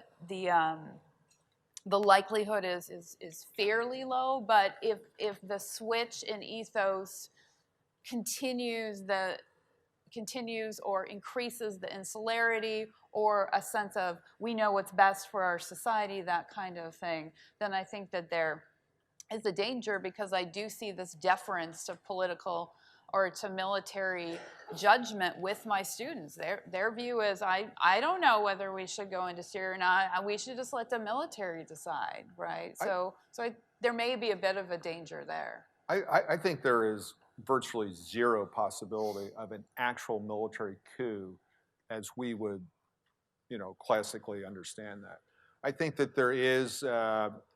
likelihood is fairly low, but if the switch in ethos continues or increases the insularity or a sense of we know what's best for our society, that kind of thing, then I think that there is a danger, because I do see this deference to political or to military judgment with my students. Their view is, I don't know whether we should go into Syria or not. We should just let the military decide, right? There may be a bit of a danger there. I think there is virtually zero possibility of an actual military coup as we would, classically understand that. I think that there is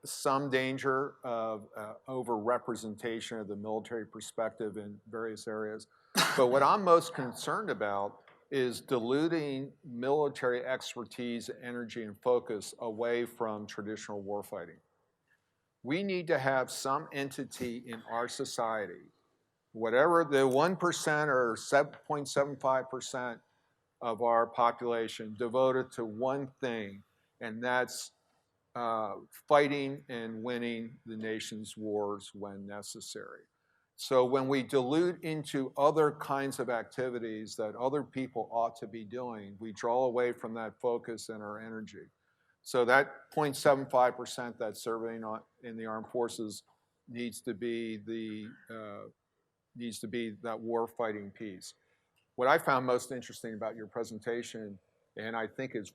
some danger of over-representation of the military perspective in various areas. But what I'm most concerned about is diluting military expertise, energy, and focus away from traditional warfighting. We need to have some entity in our society, whatever the 1% or 7.75% of our population, devoted to one thing, and that's fighting and winning the nation's wars when necessary. So when we dilute into other kinds of activities that other people ought to be doing, we draw away from that focus and our energy. So that 0.75% that's serving in the armed forces needs to be that war-fighting piece. What I found most interesting about your presentation, and I think is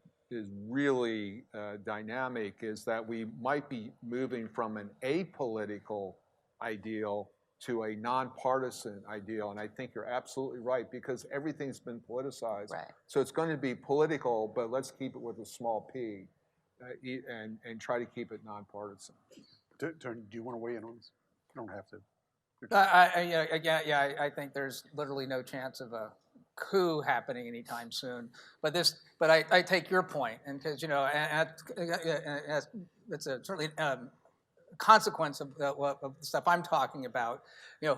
really dynamic, is that we might be moving from an apolitical ideal to a nonpartisan ideal, and I think you're absolutely right, because everything's been politicized. Right. So it's going to be political, but let's keep it with a small p, and try to keep it nonpartisan. Do you want to weigh in on this? You don't have to. I think there's literally no chance of a coup happening anytime soon. But I take your point, and because it's certainly consequence of the stuff I'm talking about.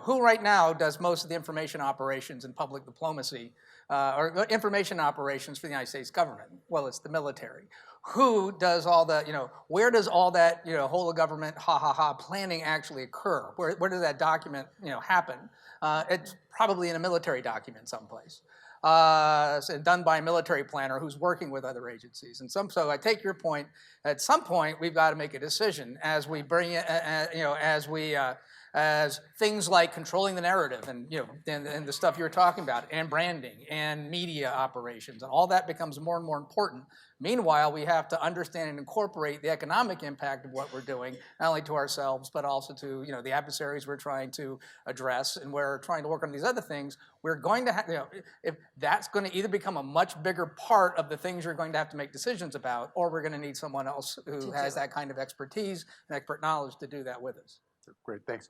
Who right now does most of the information operations in public diplomacy, or information operations for the United States government? Well, it's the military. Who does all the, where does all that, whole of government, planning actually occur? Where does that document, happen? It's probably in a military document someplace. Done by a military planner who's working with other agencies. And so I take your point. At some point, we've got to make a decision as we bring it, as things like controlling the narrative and and the stuff you're talking about, and branding and media operations, and all that becomes more and more important. Meanwhile, we have to understand and incorporate the economic impact of what we're doing, not only to ourselves, but also to the adversaries we're trying to address, and we're trying to work on these other things. We're going to have, if that's going to either become a much bigger part of the things you're going to have to make decisions about, or we're going to need someone else who has that kind of expertise and expert knowledge to do that with us. Great, thanks.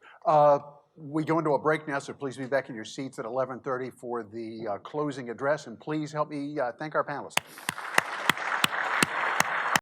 We go into a break now, so please be back in your seats at 11:30 for the closing address, and please help me thank our panelists.